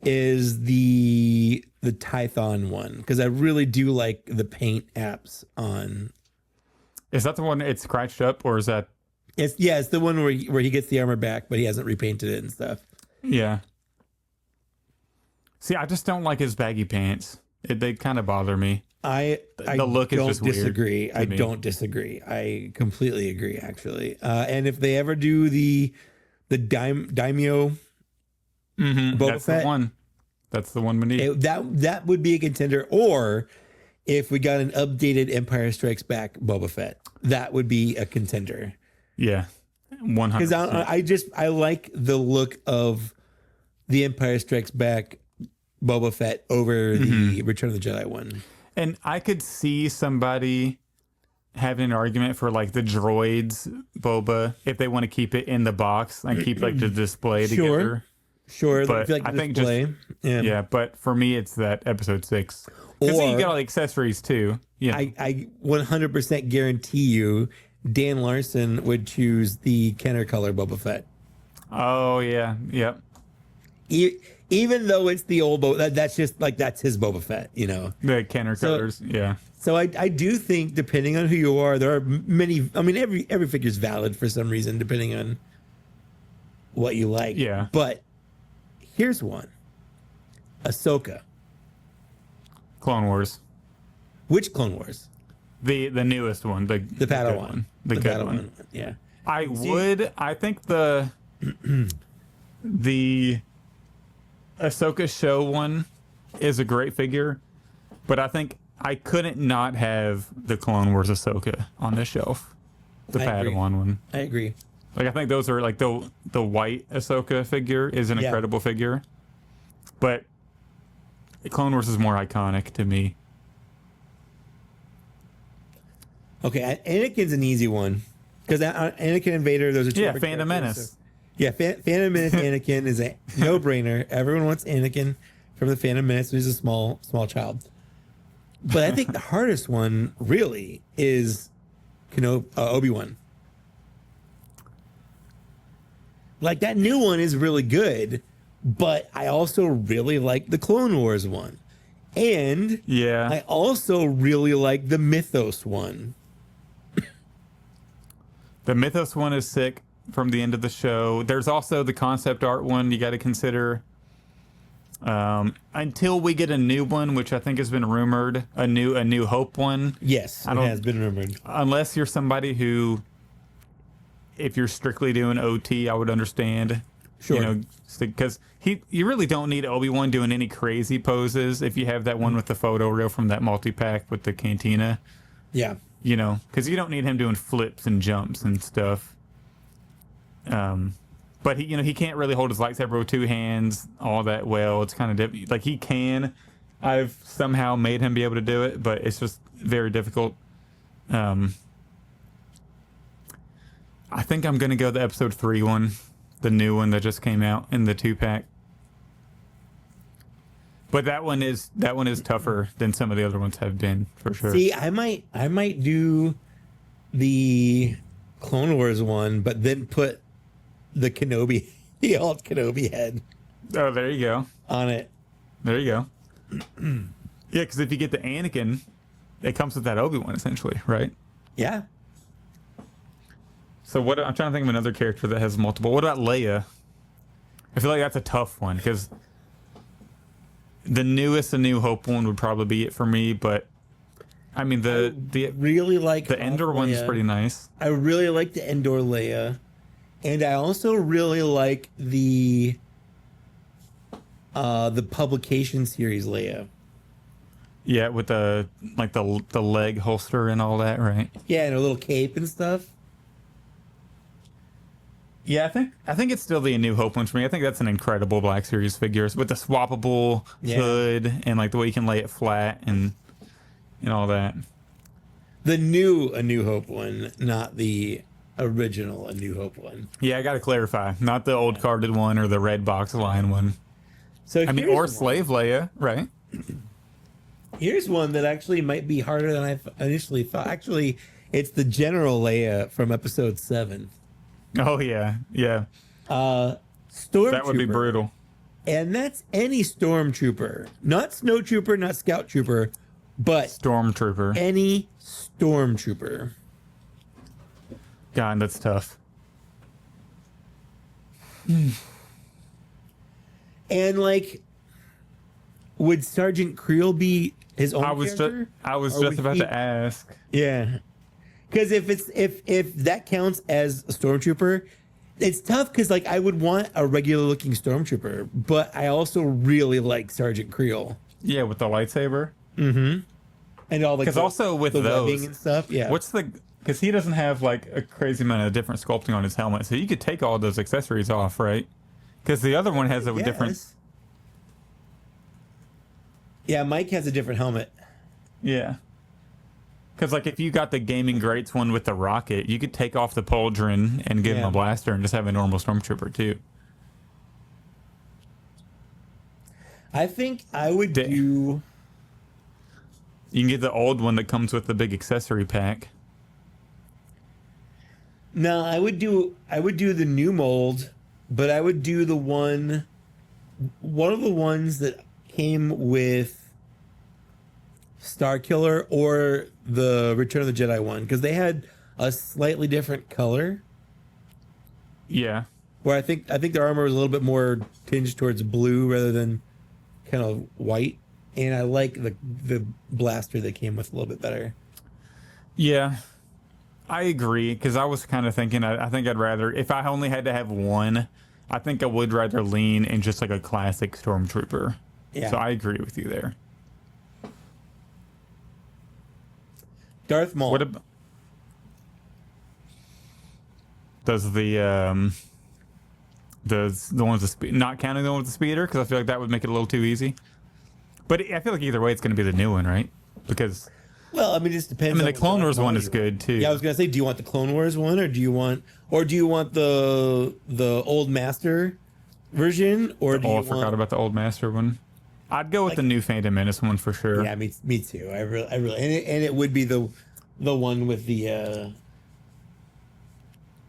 is the Tython one, because I really do like the paint apps on. Is that the one it's scratched up, or is that? It's the one where he gets the armor back, but he hasn't repainted it and stuff. Yeah. See, I just don't like his baggy pants. They kind of bother me. The look is just disagree. Weird I don't disagree. I completely agree, actually. And if they ever do the Daimyo Boba Fett, that's the one we need. That would be a contender. Or if we got an updated Empire Strikes Back Boba Fett, that would be a contender. Yeah, 100%. Because I like the look of the Empire Strikes Back Boba Fett over the Return of the Jedi one. And I could see somebody having an argument for like the droids Boba if they want to keep it in the box and keep like the display together. Sure, but I think display. But for me, it's that episode 6. Because you got all the accessories too. Yeah, I 100% guarantee you, Dan Larson would choose the Kenner color Boba Fett. Oh yeah, yep. Even though it's the old Boba, that's just like that's his Boba Fett, The Kenner colors, yeah. So I do think, depending on who you are, there are many. I mean, every figure is valid for some reason, depending on what you like. Yeah. But here's one: Ahsoka. Clone Wars. Which Clone Wars? The newest one, the Padawan one, the good one. Yeah. I think the Ahsoka show one is a great figure, but I think I couldn't not have the Clone Wars Ahsoka on the shelf. The Padawan one. I agree. Like I think those are like the white Ahsoka figure is an incredible figure, but the Clone Wars is more iconic to me. Okay, Anakin's an easy one because Anakin and Vader, those are two. Yeah, Phantom Menace. So, Phantom Menace Anakin is a no-brainer. Everyone wants Anakin. from the Phantom Menace when he's a small child. But I think the hardest one really is Obi-Wan. Like, that new one is really good, but I also really like the Clone Wars one. And yeah, I also really like the Mythos one. The Mythos one is sick from the end of the show. There's also the concept art one you got to consider. Until we get a new one, which I think has been rumored, a New Hope one. Yes, it has been rumored. Unless you're somebody who, if you're strictly doing OT, I would understand. Sure. Because you really don't need Obi-Wan doing any crazy poses if you have that one with the photo reel from that multi-pack with the Cantina. Yeah. Because you don't need him doing flips and jumps and stuff. But he can't really hold his lightsaber with two hands all that well. It's kind of like he can. I've somehow made him be able to do it, but it's just very difficult. I think I'm gonna go the episode 3 one, the new one that just came out in the 2-pack. But that one is tougher than some of the other ones have been, for sure. See, I might do the Clone Wars one, but then put the alt Kenobi head. Oh, there you go. On it. There you go. Yeah, because if you get the Anakin, it comes with that Obi-Wan essentially, right? Yeah. So I'm trying to think of another character that has multiple. What about Leia? I feel like that's a tough one because the newest A New Hope one would probably be it for me, but I mean the really like the Endor one's pretty nice. I really like the Endor Leia, and I also really like the publication series Leia. Yeah, with the leg holster and all that, right? Yeah, and a little cape and stuff. Yeah, I think it's still the A New Hope one for me. I think that's an incredible Black Series figure with the swappable hood and like the way you can lay it flat and all that. The new A New Hope one, not the original A New Hope one. Yeah, I got to clarify, not the old carded one or the red box line one. So or Slave Leia, right? Here's one that actually might be harder than I initially thought. Actually, it's the General Leia from Episode 7. Oh yeah. Stormtrooper. That would be brutal. And that's any stormtrooper, not snowtrooper, not scout trooper, but stormtrooper. Any stormtrooper. God, that's tough. And like, would Sergeant Creel be his own character? I was just about to ask. Yeah. Because if that counts as a stormtrooper, it's tough because like I would want a regular looking stormtrooper, but I also really like Sergeant Creel. Yeah, with the lightsaber. Mm-hmm. And all because also with the those webbing and stuff. Yeah. Because he doesn't have like a crazy amount of different sculpting on his helmet, so you could take all those accessories off, right? Because the other one has a different. Yeah, Mike has a different helmet. Yeah. Because, like, if you got the Gaming Greats one with the rocket, you could take off the pauldron and give him a blaster and just have a normal stormtrooper, too. I think I would do... You can get the old one that comes with the big accessory pack. No, I would do the new mold, but I would do one of the ones that came with Starkiller or the Return of the Jedi one, because they had a slightly different color. Yeah. Where I think their armor was a little bit more tinged towards blue rather than kind of white, and I like the blaster that came with a little bit better. Yeah, I agree, because I was kind of thinking I think I'd rather, if I only had to have one, I think I would rather lean in just like a classic Stormtrooper. Yeah. So I agree with you there. Darth Maul. What about does the one with the not counting the one with the speeder, because I feel like that would make it a little too easy. But I feel like either way it's going to be the new one, right? Because it just depends. I mean, the Clone Wars one is good too. Yeah, I was going to say, do you want the Clone Wars one, or do you want the old Master version, or I forgot about the old Master one. I'd go with the new Phantom Menace one for sure. Yeah, me too. I really, and it would be the one with the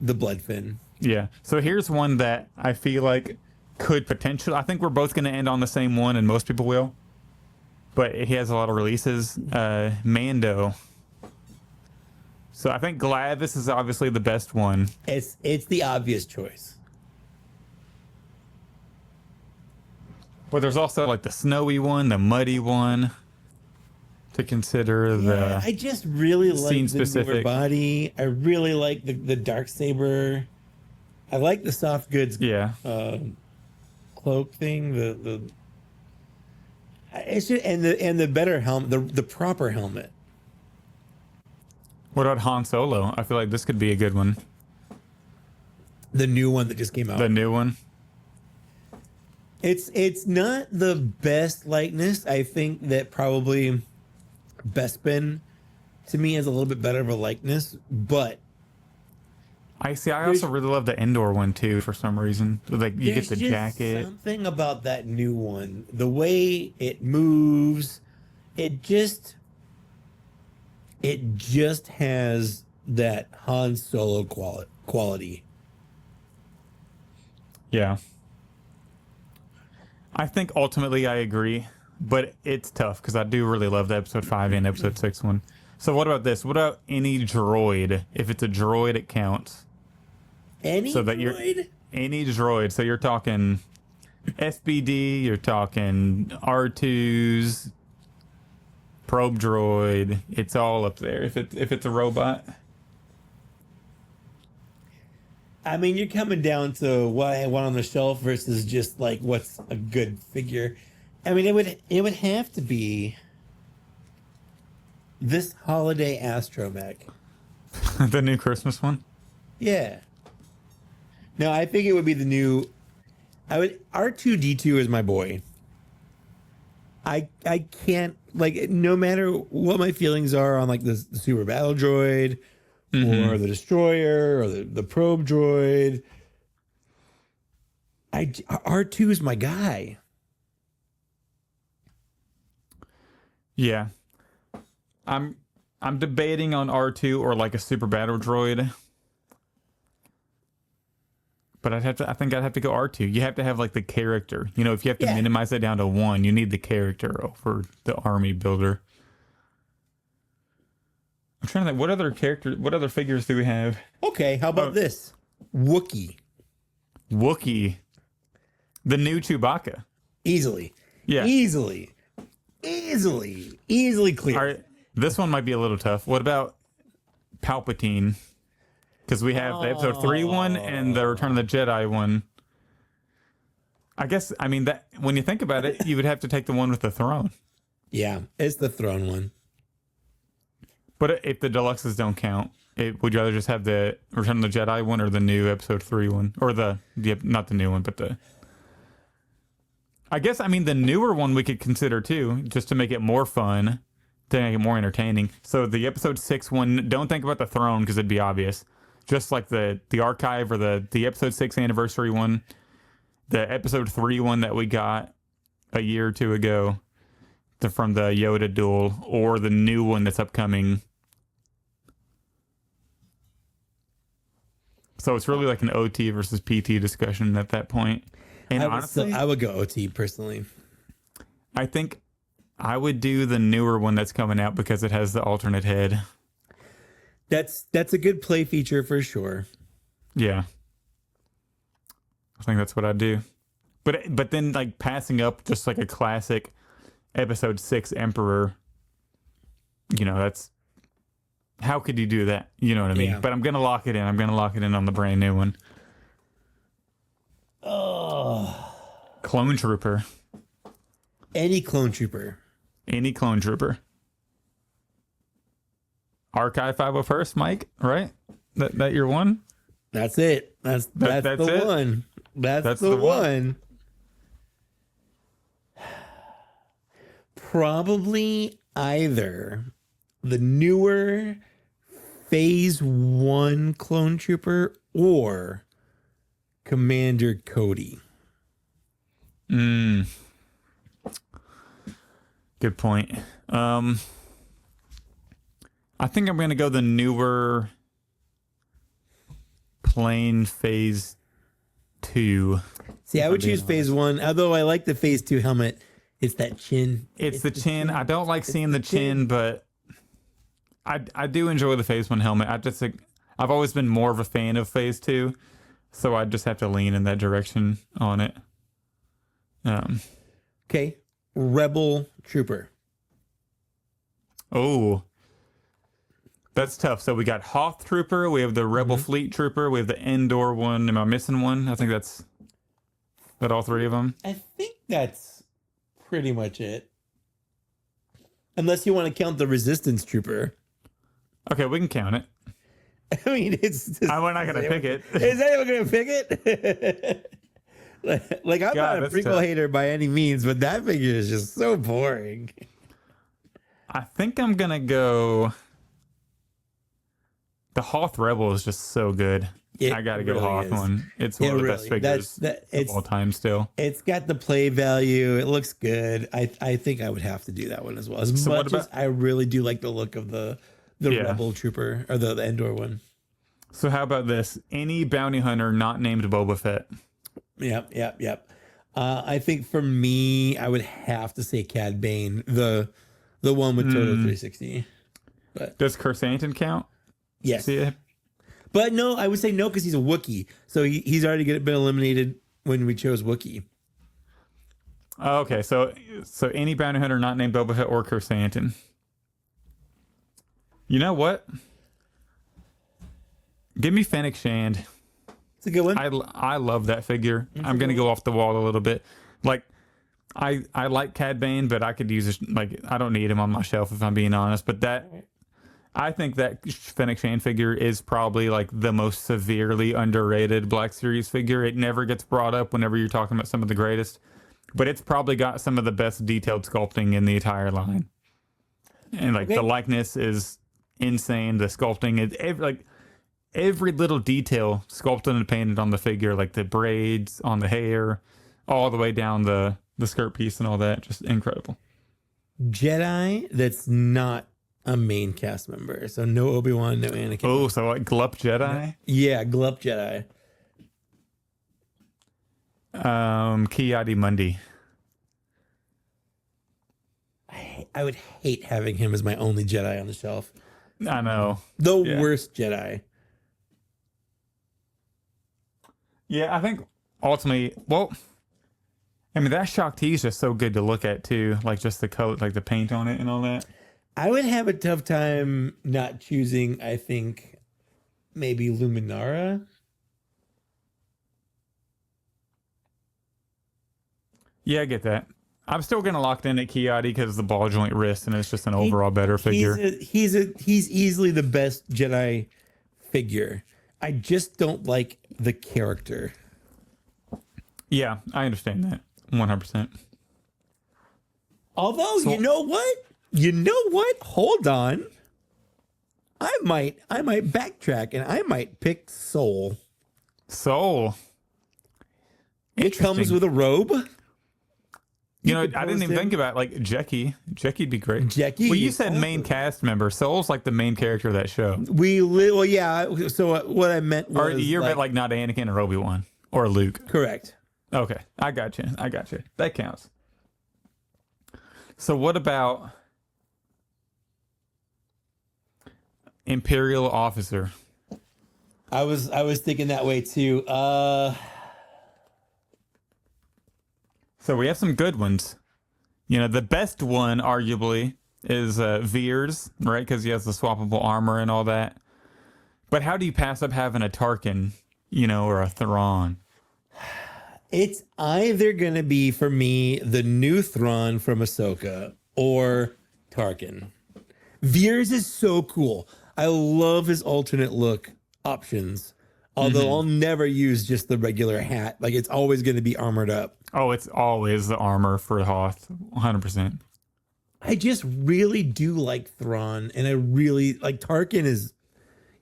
Bloodfin. Yeah. So here's one that I feel like could potentially. I think we're both going to end on the same one, and most people will. But he has a lot of releases. Mando. So I think Glavis is obviously the best one. It's the obvious choice. But there's also like the snowy one, the muddy one to consider. I just really like the specific newer body. I really like the Darksaber. I like the soft goods cloak thing. It's just, and the better helmet, the proper helmet. What about Han Solo? I feel like this could be a good one. The new one that just came out. The new one. It's not the best likeness. I think that probably Bespin to me is a little bit better of a likeness, but I also really love the Endor one too for some reason. Like you get the jacket. Something about that new one, the way it moves, it just has that Han Solo quality. Yeah. I think ultimately I agree, but it's tough because I do really love the episode 5 and episode 6 one. So what about this? What about any droid? If it's a droid, it counts. Any droid? Any droid. So you're talking SBD, you're talking R2s, probe droid. It's all up there. If it's a robot. I mean, you're coming down to what I want on the shelf versus just like what's a good figure. I mean, it would have to be this holiday astromech. The new Christmas one? Yeah. No, I think it would be the new. R2D2 is my boy. I can't, like, no matter what my feelings are on like the super battle droid. Or the destroyer, or the probe droid. R2 is my guy. Yeah, I'm debating on R2 or like a super battle droid, but I think I'd have to go R2. You have to have like the character. You know, if you have to minimize that down to 1, you need the character over the army builder. I'm trying to think, what other figures do we have? Okay, how about this? Wookiee. The new Chewbacca. Easily. Yeah. Easily clear. All right, this one might be a little tough. What about Palpatine? Because we have the episode 3 one and the Return of the Jedi one. I guess, I mean, that when you think about it, you would have to take the one with the throne. Yeah, it's the throne one. But if the deluxes don't count, would you rather just have the Return of the Jedi one or the new episode 3 one? Or not the new one, but I guess, I mean, the newer one we could consider too, just to make it more fun, to make it more entertaining. So the episode 6 one, don't think about the throne because it'd be obvious. Just like the archive or the episode 6 anniversary one, the episode 3 one that we got a year or two ago from the Yoda duel, or the new one that's upcoming. So it's really like an OT versus PT discussion at that point. And honestly, I would go OT personally. I think I would do the newer one that's coming out because it has the alternate head. That's a good play feature for sure. Yeah. I think that's what I'd do. But then like passing up just like a classic episode 6 Emperor, you know, that's, how could you do that? You know what I mean? Yeah. But I'm going to lock it in. I'm going to lock it in on the brand new one. Oh. Clone Trooper. Any Clone Trooper. Archive 501st, Mike, right? That your one? That's it. That's the it? one. That's the one. Probably either the newer Phase 1 Clone Trooper or Commander Cody. Good point. I think I'm going to go the newer plain phase 2. See, I would choose phase 1, although I like the phase 2 helmet. It's that chin. It's the chin. I don't like seeing the chin, but I do enjoy the phase 1 helmet. I've always been more of a fan of phase 2, so I just have to lean in that direction on it. Okay. Rebel Trooper. Oh, that's tough. So we got Hoth Trooper, we have the Rebel Fleet Trooper, we have the Endor one. Am I missing one? I think that's all 3 of them. I think that's pretty much it. Unless you want to count the Resistance Trooper. Okay, we can count it. I mean, we're not going to pick it. Is anyone going to pick it? Like, I'm not a prequel hater by any means, but that figure is just so boring. I think I'm going to go... The Hoth Rebel is just so good. I got to go Hoth one. It's one of the best figures of all time still. It's got the play value. It looks good. I think I would have to do that one as well. As much as I really do like the look of the Rebel Trooper, or the Endor one. So how about this? Any bounty hunter not named Boba Fett? Yep. I think for me, I would have to say Cad Bane, the one with Total 360. But does Kersantin count? Yes. See it? But no, I would say no because he's a Wookiee. So he's already been eliminated when we chose Wookiee. Okay, so any bounty hunter not named Boba Fett or Kersantin. You know what? Give me Fennec Shand. It's a good one. I love that figure. I'm going to go off the wall a little bit. Like, I like Cad Bane, but I could use I don't need him on my shelf if I'm being honest. But I think that Fennec Shand figure is probably like the most severely underrated Black Series figure. It never gets brought up whenever you're talking about some of the greatest, but it's probably got some of the best detailed sculpting in the entire line. And the likeness is insane. The sculpting is every little detail sculpted and painted on the figure, like the braids on the hair, all the way down the skirt piece and all that. Just incredible. Jedi that's not a main cast member. So no Obi-Wan, no Anakin. Oh, so like Glup Jedi? Yeah, Glup Jedi. Ki-Adi-Mundi. I would hate having him as my only Jedi on the shelf. I know. The worst Jedi. Yeah, I think ultimately, I mean, that Shaak Ti is just so good to look at too. Like just the coat, like the paint on it and all that. I would have a tough time not choosing, I think, maybe Luminara. Yeah, I get that. I'm still going to lock in at Ki-Adi because of the ball joint wrist, and it's just an overall better figure. He's easily the best Jedi figure. I just don't like the character. Yeah, I understand that 100%. Although, you know what? Hold on. I might backtrack and I might pick Soul. It comes with a robe. You know, I didn't even think about Jekki. Jekki'd be great. Jekki. Well, you said main cast member. Soul's like the main character of that show. Yeah. So what I meant was, or you're like not Anakin or Obi-Wan or Luke. Correct. Okay, I got you. That counts. So what about Imperial officer? I was thinking that way too. So we have some good ones. You know, the best one arguably is Veers, right? Because he has the swappable armor and all that. But how do you pass up having a Tarkin, or a Thrawn? It's either going to be, for me, the new Thrawn from Ahsoka or Tarkin. Veers is so cool. I love his alternate look options. Although I'll never use just the regular hat. Like, it's always going to be armored up. Oh, it's always the armor for Hoth. 100%. I just really do like Thrawn. And I really like Tarkin is,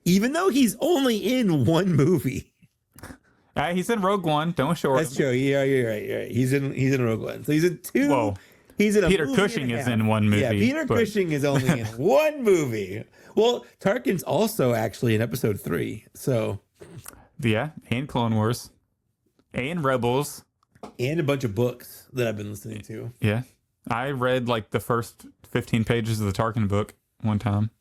even though he's only in one movie. He's in Rogue One. Don't short him. That's true. Yeah, you're right. He's in Rogue One. So he's in two. Whoa. He's in a Peter movie Cushing is in one movie. Yeah, Peter Cushing is only in one movie. Well, Tarkin's also actually in episode 3. So yeah, and Clone Wars, and Rebels, and a bunch of books that I've been listening to. Yeah, I read like the first 15 pages of the Tarkin book one time.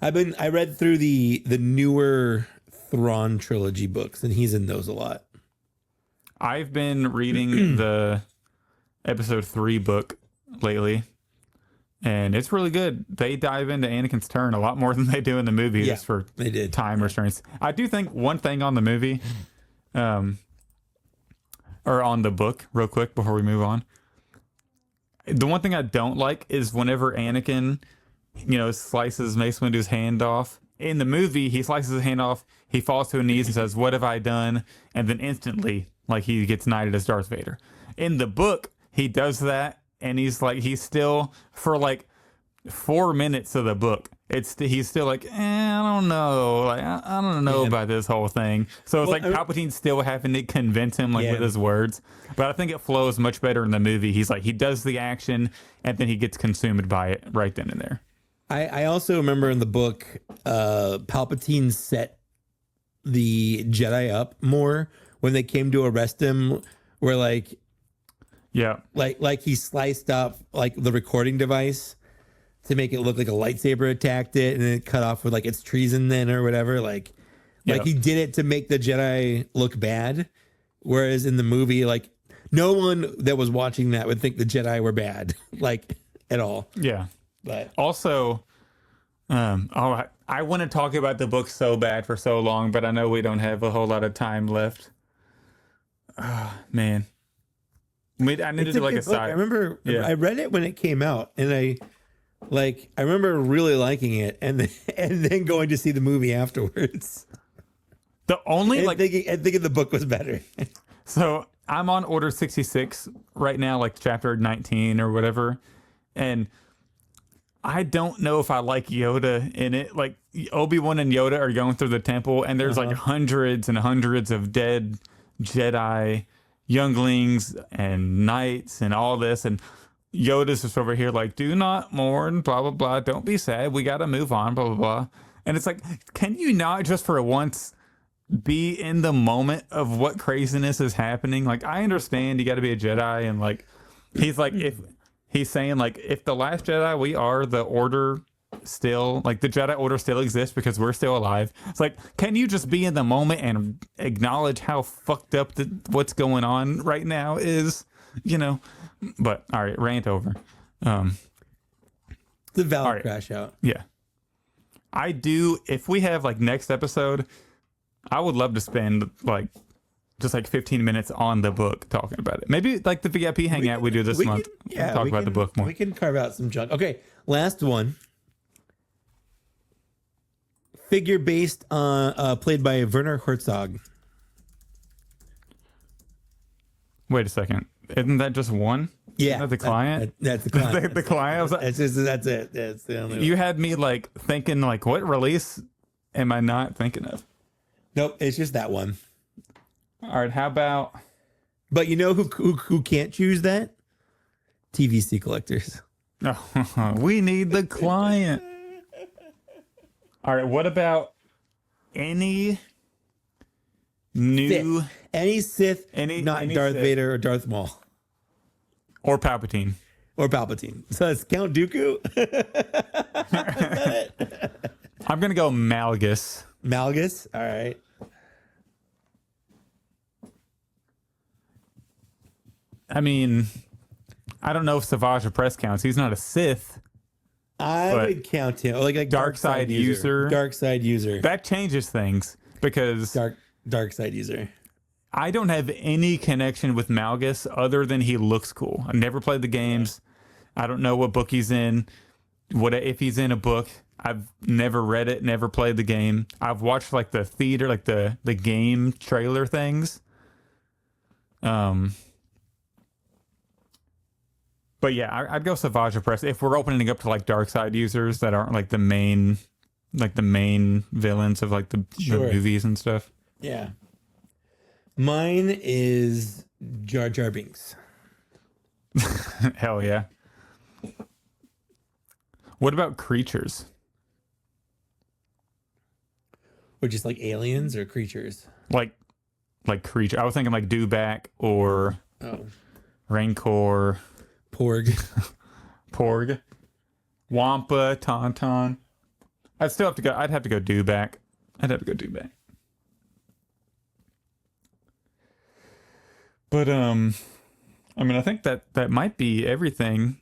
I read through the newer Thrawn trilogy books, and he's in those a lot. I've been reading the episode 3 book lately, and it's really good. They dive into Anakin's turn a lot more than they do in the movie, just for they did. time restraints. I do think one thing on the movie, or on the book, real quick before we move on. The one thing I don't like is whenever Anakin, slices Mace Windu's hand off. In the movie, he slices his hand off, he falls to his knees and says, "What have I done?" And then instantly, like, he gets knighted as Darth Vader. In the book, he does that, and he's still, for like 4 minutes of the book, he's still like, I don't know, like I don't know about this whole thing. So it's Palpatine's still having to convince him with his words. But I think it flows much better in the movie. He does the action, and then he gets consumed by it right then and there. I also remember in the book, Palpatine set the Jedi up more when they came to arrest him, where like he sliced up like the recording device to make it look like a lightsaber attacked it, and then it cut off with like it's treason then or whatever. Like he did it to make the Jedi look bad, whereas in the movie, like no one that was watching that would think the Jedi were bad, like at all. Yeah. But also, I want to talk about the book so bad for so long, but I know we don't have a whole lot of time left. Man. I need to do like a side. I remember I read it when it came out, and I remember really liking it, and then going to see the movie afterwards. The only thinking the book was better. So I'm on Order 66 right now, like chapter 19 or whatever, and I don't know if I like Yoda in it. Like Obi-Wan and Yoda are going through the temple, and there's like hundreds and hundreds of dead Jedi younglings and knights and all this, and Yoda's just over here like, do not mourn, blah blah blah, don't be sad, we gotta move on, blah blah blah. And it's like, can you not just for once be in the moment of what craziness is happening? Like, I understand you gotta be a Jedi, and like he's like, if he's saying like, if the last Jedi, we are the Order still, like the Jedi Order still exists because we're still alive. It's like, can you just be in the moment and acknowledge how fucked up what's going on right now is, But all right, rant over. The valid crash out. Yeah, I do. If we have like next episode, I would love to spend just 15 minutes on the book talking about it. Maybe like the VIP hangout we do this month. Talk about the book more. We can carve out some junk. Okay, last one. Figure based on played by Werner Herzog. Wait a second. Isn't that just one? Yeah. Isn't that the client? That's the client. the client. That's it. That's the only one. You had me thinking what release am I not thinking of? Nope, it's just that one. All right, how about? But you know who can't choose that? TVC collectors. Oh, we need the client. All right, what about any new Sith, not any Darth Sith. Vader or Darth Maul Or Palpatine. So it's Count Dooku. I'm gonna go Malgus. Malgus. All right. I mean, I don't know if Savage Opress counts. He's not a Sith. I would count him like dark side user. Dark side user. That changes things because dark side user. I don't have any connection with Malgus other than he looks cool. I've never played the games. I don't know what book he's in. What if he's in a book? I've never read it, never played the game. I've watched the theater, the game trailer things. But yeah, I'd go Savage Opress if we're opening up to dark side users that aren't the main villains of the movies and stuff. Yeah. Mine is Jar Jar Binks. Hell yeah. What about creatures? Or just like aliens or creatures? Like creature. I was thinking like Dewback or Rancor. Porg. Porg. Wampa, Tauntaun. I'd have to go Dewback. I'd have to go Dewback. But I mean, I think that might be everything.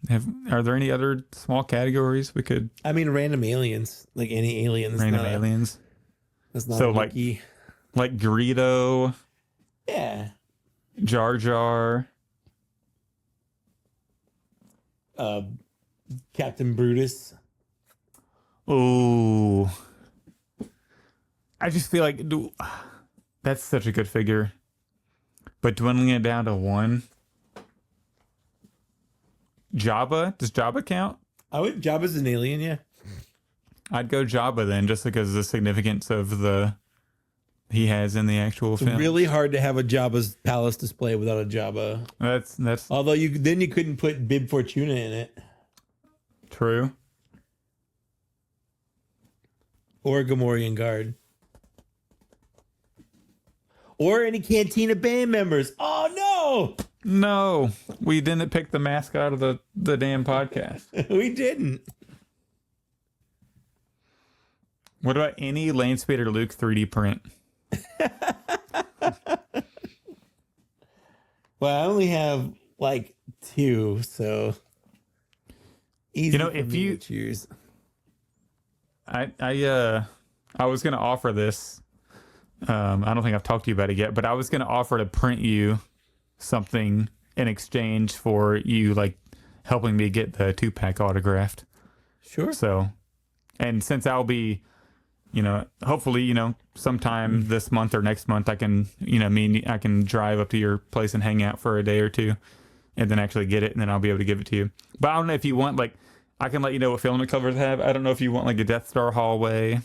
Are there any other small categories we could? I mean, random aliens, like any aliens. Random aliens. That's not So like Greedo. Yeah. Jar Jar. Captain Brutus. Oh, I just feel like that's such a good figure, but dwindling it down to one. Jabba, does Jabba count? Jabba's an alien, yeah. I'd go Jabba then, just because of the significance of he has in the actual film. It's really hard to have a Jabba's palace display without a Jabba. That's although you couldn't put Bib Fortuna in it. True. Or a Gamorrean guard. Or any Cantina band members. Oh, no! No, we didn't pick the mascot of the damn podcast. We didn't. What about any Land Speeder Luke 3D print? Well, I only have like 2, so easy. If you choose. I was gonna offer this. I don't think I've talked to you about it yet, but I was gonna offer to print you something in exchange for you like helping me get the 2-pack autographed. Sure. So, and since I'll be, hopefully, sometime this month or next month, I can, I can drive up to your place and hang out for a day or two, and then actually get it, and then I'll be able to give it to you. But I don't know if you want I can let you know what filament covers I have. I don't know if you want a Death Star hallway,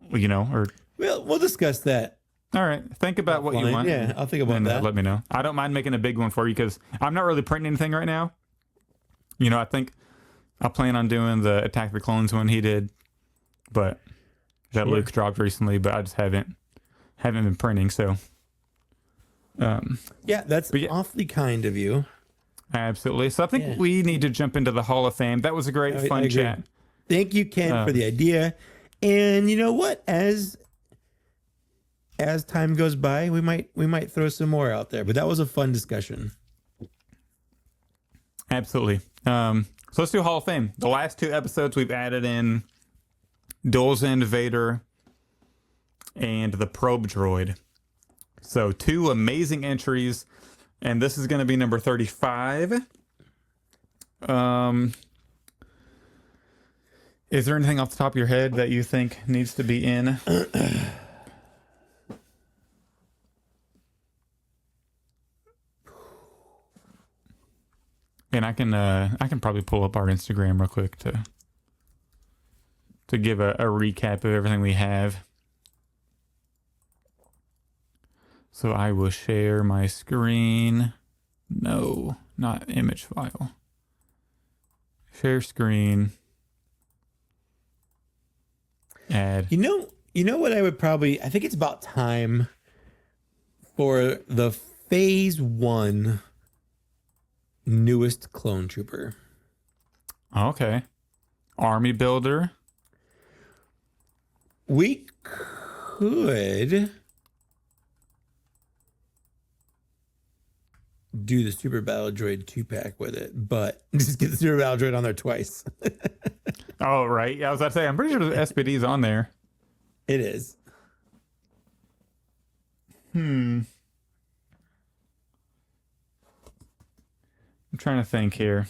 or. Well, we'll discuss that. All right. Think about what you want. Yeah, I'll think about that. Let me know. I don't mind making a big one for you because I'm not really printing anything right now. I think I plan on doing the Attack of the Clones one he did, but that Luke dropped recently, but I just haven't been printing. So, that's awfully kind of you. Absolutely. So I think we need to jump into the Hall of Fame. That was a great, fun chat. Thank you, Ken, for the idea. And you know what? As time goes by, we might throw some more out there. But that was a fun discussion. Absolutely. So let's do Hall of Fame. The last 2 episodes we've added in Duel's End Vader and the Probe Droid. So 2 amazing entries, and this is going to be number 35. Is there anything off the top of your head that you think needs to be in? And I can probably pull up our Instagram real quick to give a recap of everything we have. So I will share my screen. No, not image file. Share screen. Add. You know what I think it's about time for the Phase 1 newest clone trooper. Okay. Army builder. We could do the Super Battle Droid 2-pack with it, but just get the Super Battle Droid on there twice. Oh, right. Yeah, I was about to say, I'm pretty sure the SPD's on there. It is. I'm trying to think here.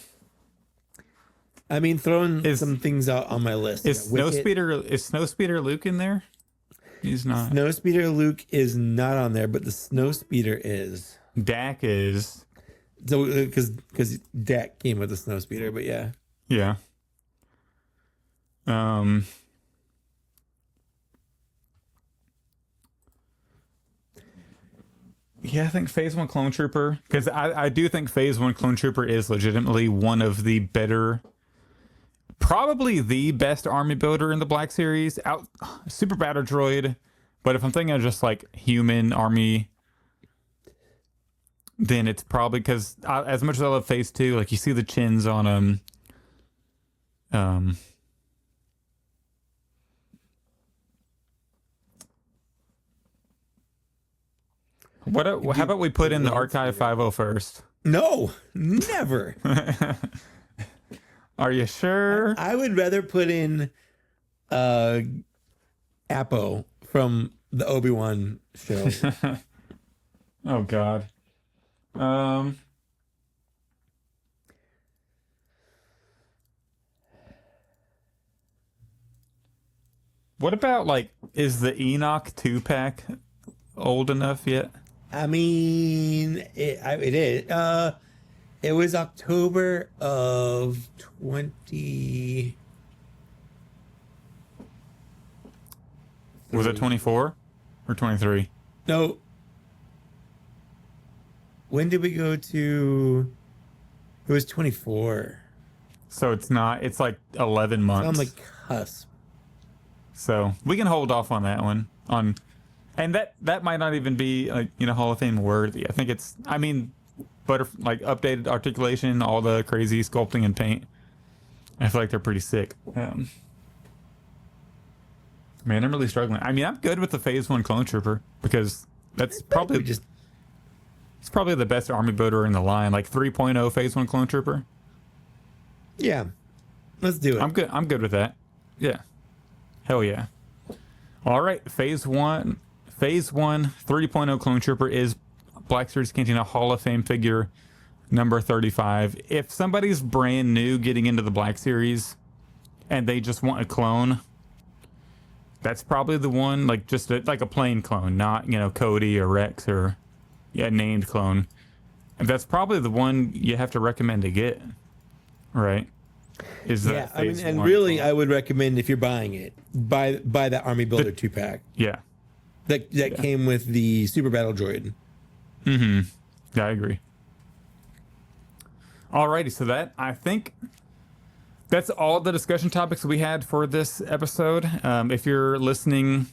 I mean, throwing some things out on my list. Is Snowspeeder Luke in there? He's not. Snowspeeder Luke is not on there, but the Snowspeeder is. Dak is. So because Dak came with the Snowspeeder, but yeah. Yeah. Yeah, I think Phase 1 Clone Trooper, because I do think Phase 1 Clone Trooper is legitimately one of the better, probably the best army builder in the Black Series. Super Battle Droid, but if I'm thinking of just like human army, then it's probably because as much as I love Phase 2, like you see the chins on how about we put in the Archive 50 first? No, never. Are you sure? I would rather put in Appo from the Obi-Wan show. Oh God. What about like, is the Enoch 2-pack old enough yet? I mean, it is. It was October of 20. Was it 24 or 23? No. When did we go to? It was 24. So it's not. It's like 11 months. On the cusp. So we can hold off on that one. And that might not even be like, Hall of Fame worthy. I think it's. I mean, like updated articulation, all the crazy sculpting and paint. I feel like they're pretty sick. Man, I'm really struggling. I mean, I'm good with the Phase 1 Clone Trooper because that's probably it's probably the best army builder in the line. Like 3.0 Phase 1 Clone Trooper. Yeah, let's do it. I'm good with that. Yeah, hell yeah. All right, Phase 1 3.0 Clone Trooper is Black Series Cantina Hall of Fame figure number 35. If somebody's brand new getting into the Black Series and they just want a clone, that's probably the one, like just like a plain clone, not, Cody or Rex or named clone. That's probably the one you have to recommend to get, right? Is that I mean, and really, clone. I would recommend if you're buying it, buy that Army Builder 2-pack. Yeah. That came with the Super Battle Droid. Mm-hmm. Yeah, I agree. Alrighty, so I think that's all the discussion topics we had for this episode. If you're listening,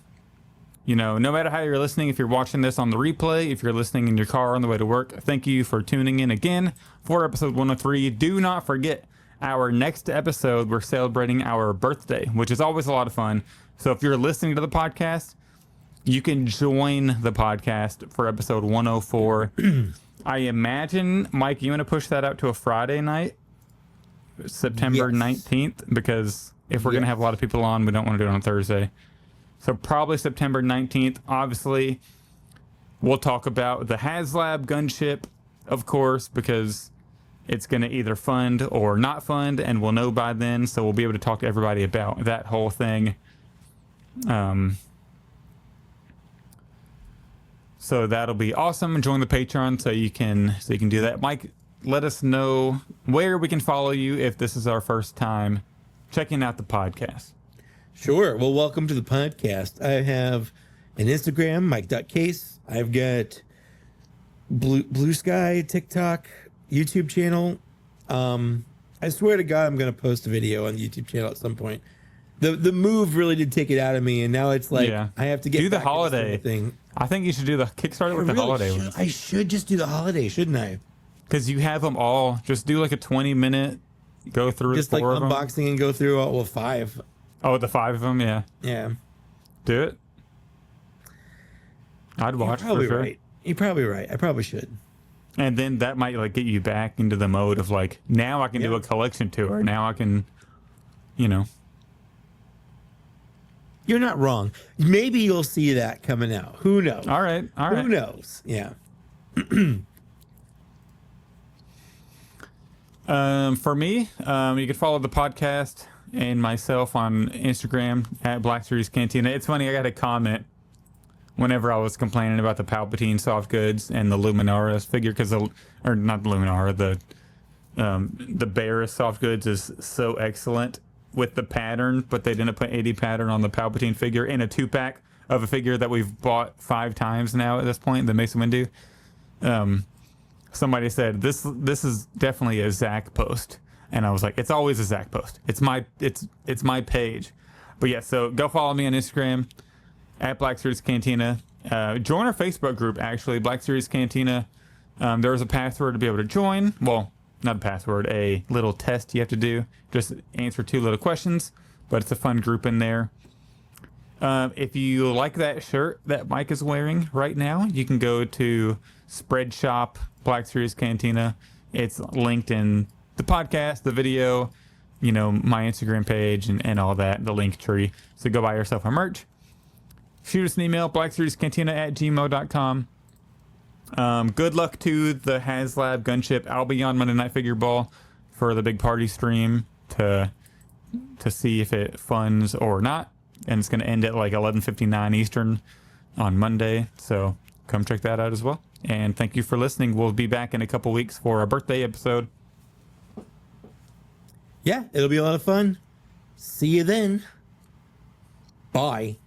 no matter how you're listening, if you're watching this on the replay, if you're listening in your car on the way to work, thank you for tuning in again for episode 103. Do not forget, our next episode, we're celebrating our birthday, which is always a lot of fun. So if you're listening to the podcast, you can join the podcast for episode 104. I imagine, Mike, you want to push that out to a Friday night? September 19th, because if we're going to have a lot of people on, we don't want to do it on Thursday. So probably September 19th. Obviously, we'll talk about the HasLab Gunship, of course, because it's going to either fund or not fund, and we'll know by then, so we'll be able to talk to everybody about that whole thing. So that'll be awesome. Join the Patreon so you can do that. Mike, let us know where we can follow you if this is our first time checking out the podcast. Sure. Well, welcome to the podcast. I have an Instagram, Mike.Case. I've got Blue Sky, TikTok, YouTube channel. I swear to God, I'm going to post a video on the YouTube channel at some point. The move really did take it out of me, and now it's like I have to get do the holiday thing. I think you should do the Kickstarter with the holiday ones. I should just do the holiday, shouldn't I? Because you have them all. Just do like a 20-minute go through. Just like unboxing and go through all 5. Oh, the 5 of them, yeah. Yeah. Do it. I'd watch. You're probably for sure. right. You're probably right. I probably should. And then that might like get you back into the mode of like, now I can do a collection tour. Now I can, You're not wrong. Maybe you'll see that coming out. Who knows? All right. Who knows? Yeah. For me, you can follow the podcast and myself on Instagram at blackseriescantina. It's funny, I got a comment whenever I was complaining about the Palpatine soft goods and the Luminara figure, or not the Luminara, the Barris soft goods is so excellent with the pattern, but they didn't put 80 pattern on the Palpatine figure in a 2-pack of a figure that we've bought 5 times now at this point, the Mace Windu. somebody said this is definitely a Zach post, and I was like, it's always a Zach post. It's my page. But yeah, so go follow me on Instagram at Black Series Cantina. Join our Facebook group, actually, Black Series Cantina. There's a password to be able to join. Well, not a password, a little test you have to do. Just answer 2 little questions, but it's a fun group in there. If you like that shirt that Mike is wearing right now, you can go to Spread Shop Black Series Cantina. It's linked in the podcast, the video, my Instagram page and all that, the link tree. So go buy yourself a merch. Shoot us an email, blackseriescantina@gmail.com. Good luck to the HasLab Gunship. I'll be on Monday Night Figure Ball for the big party stream to see if it funds or not. And it's going to end at like 11:59 Eastern on Monday. So come check that out as well. And thank you for listening. We'll be back in a couple weeks for our birthday episode. Yeah, it'll be a lot of fun. See you then. Bye.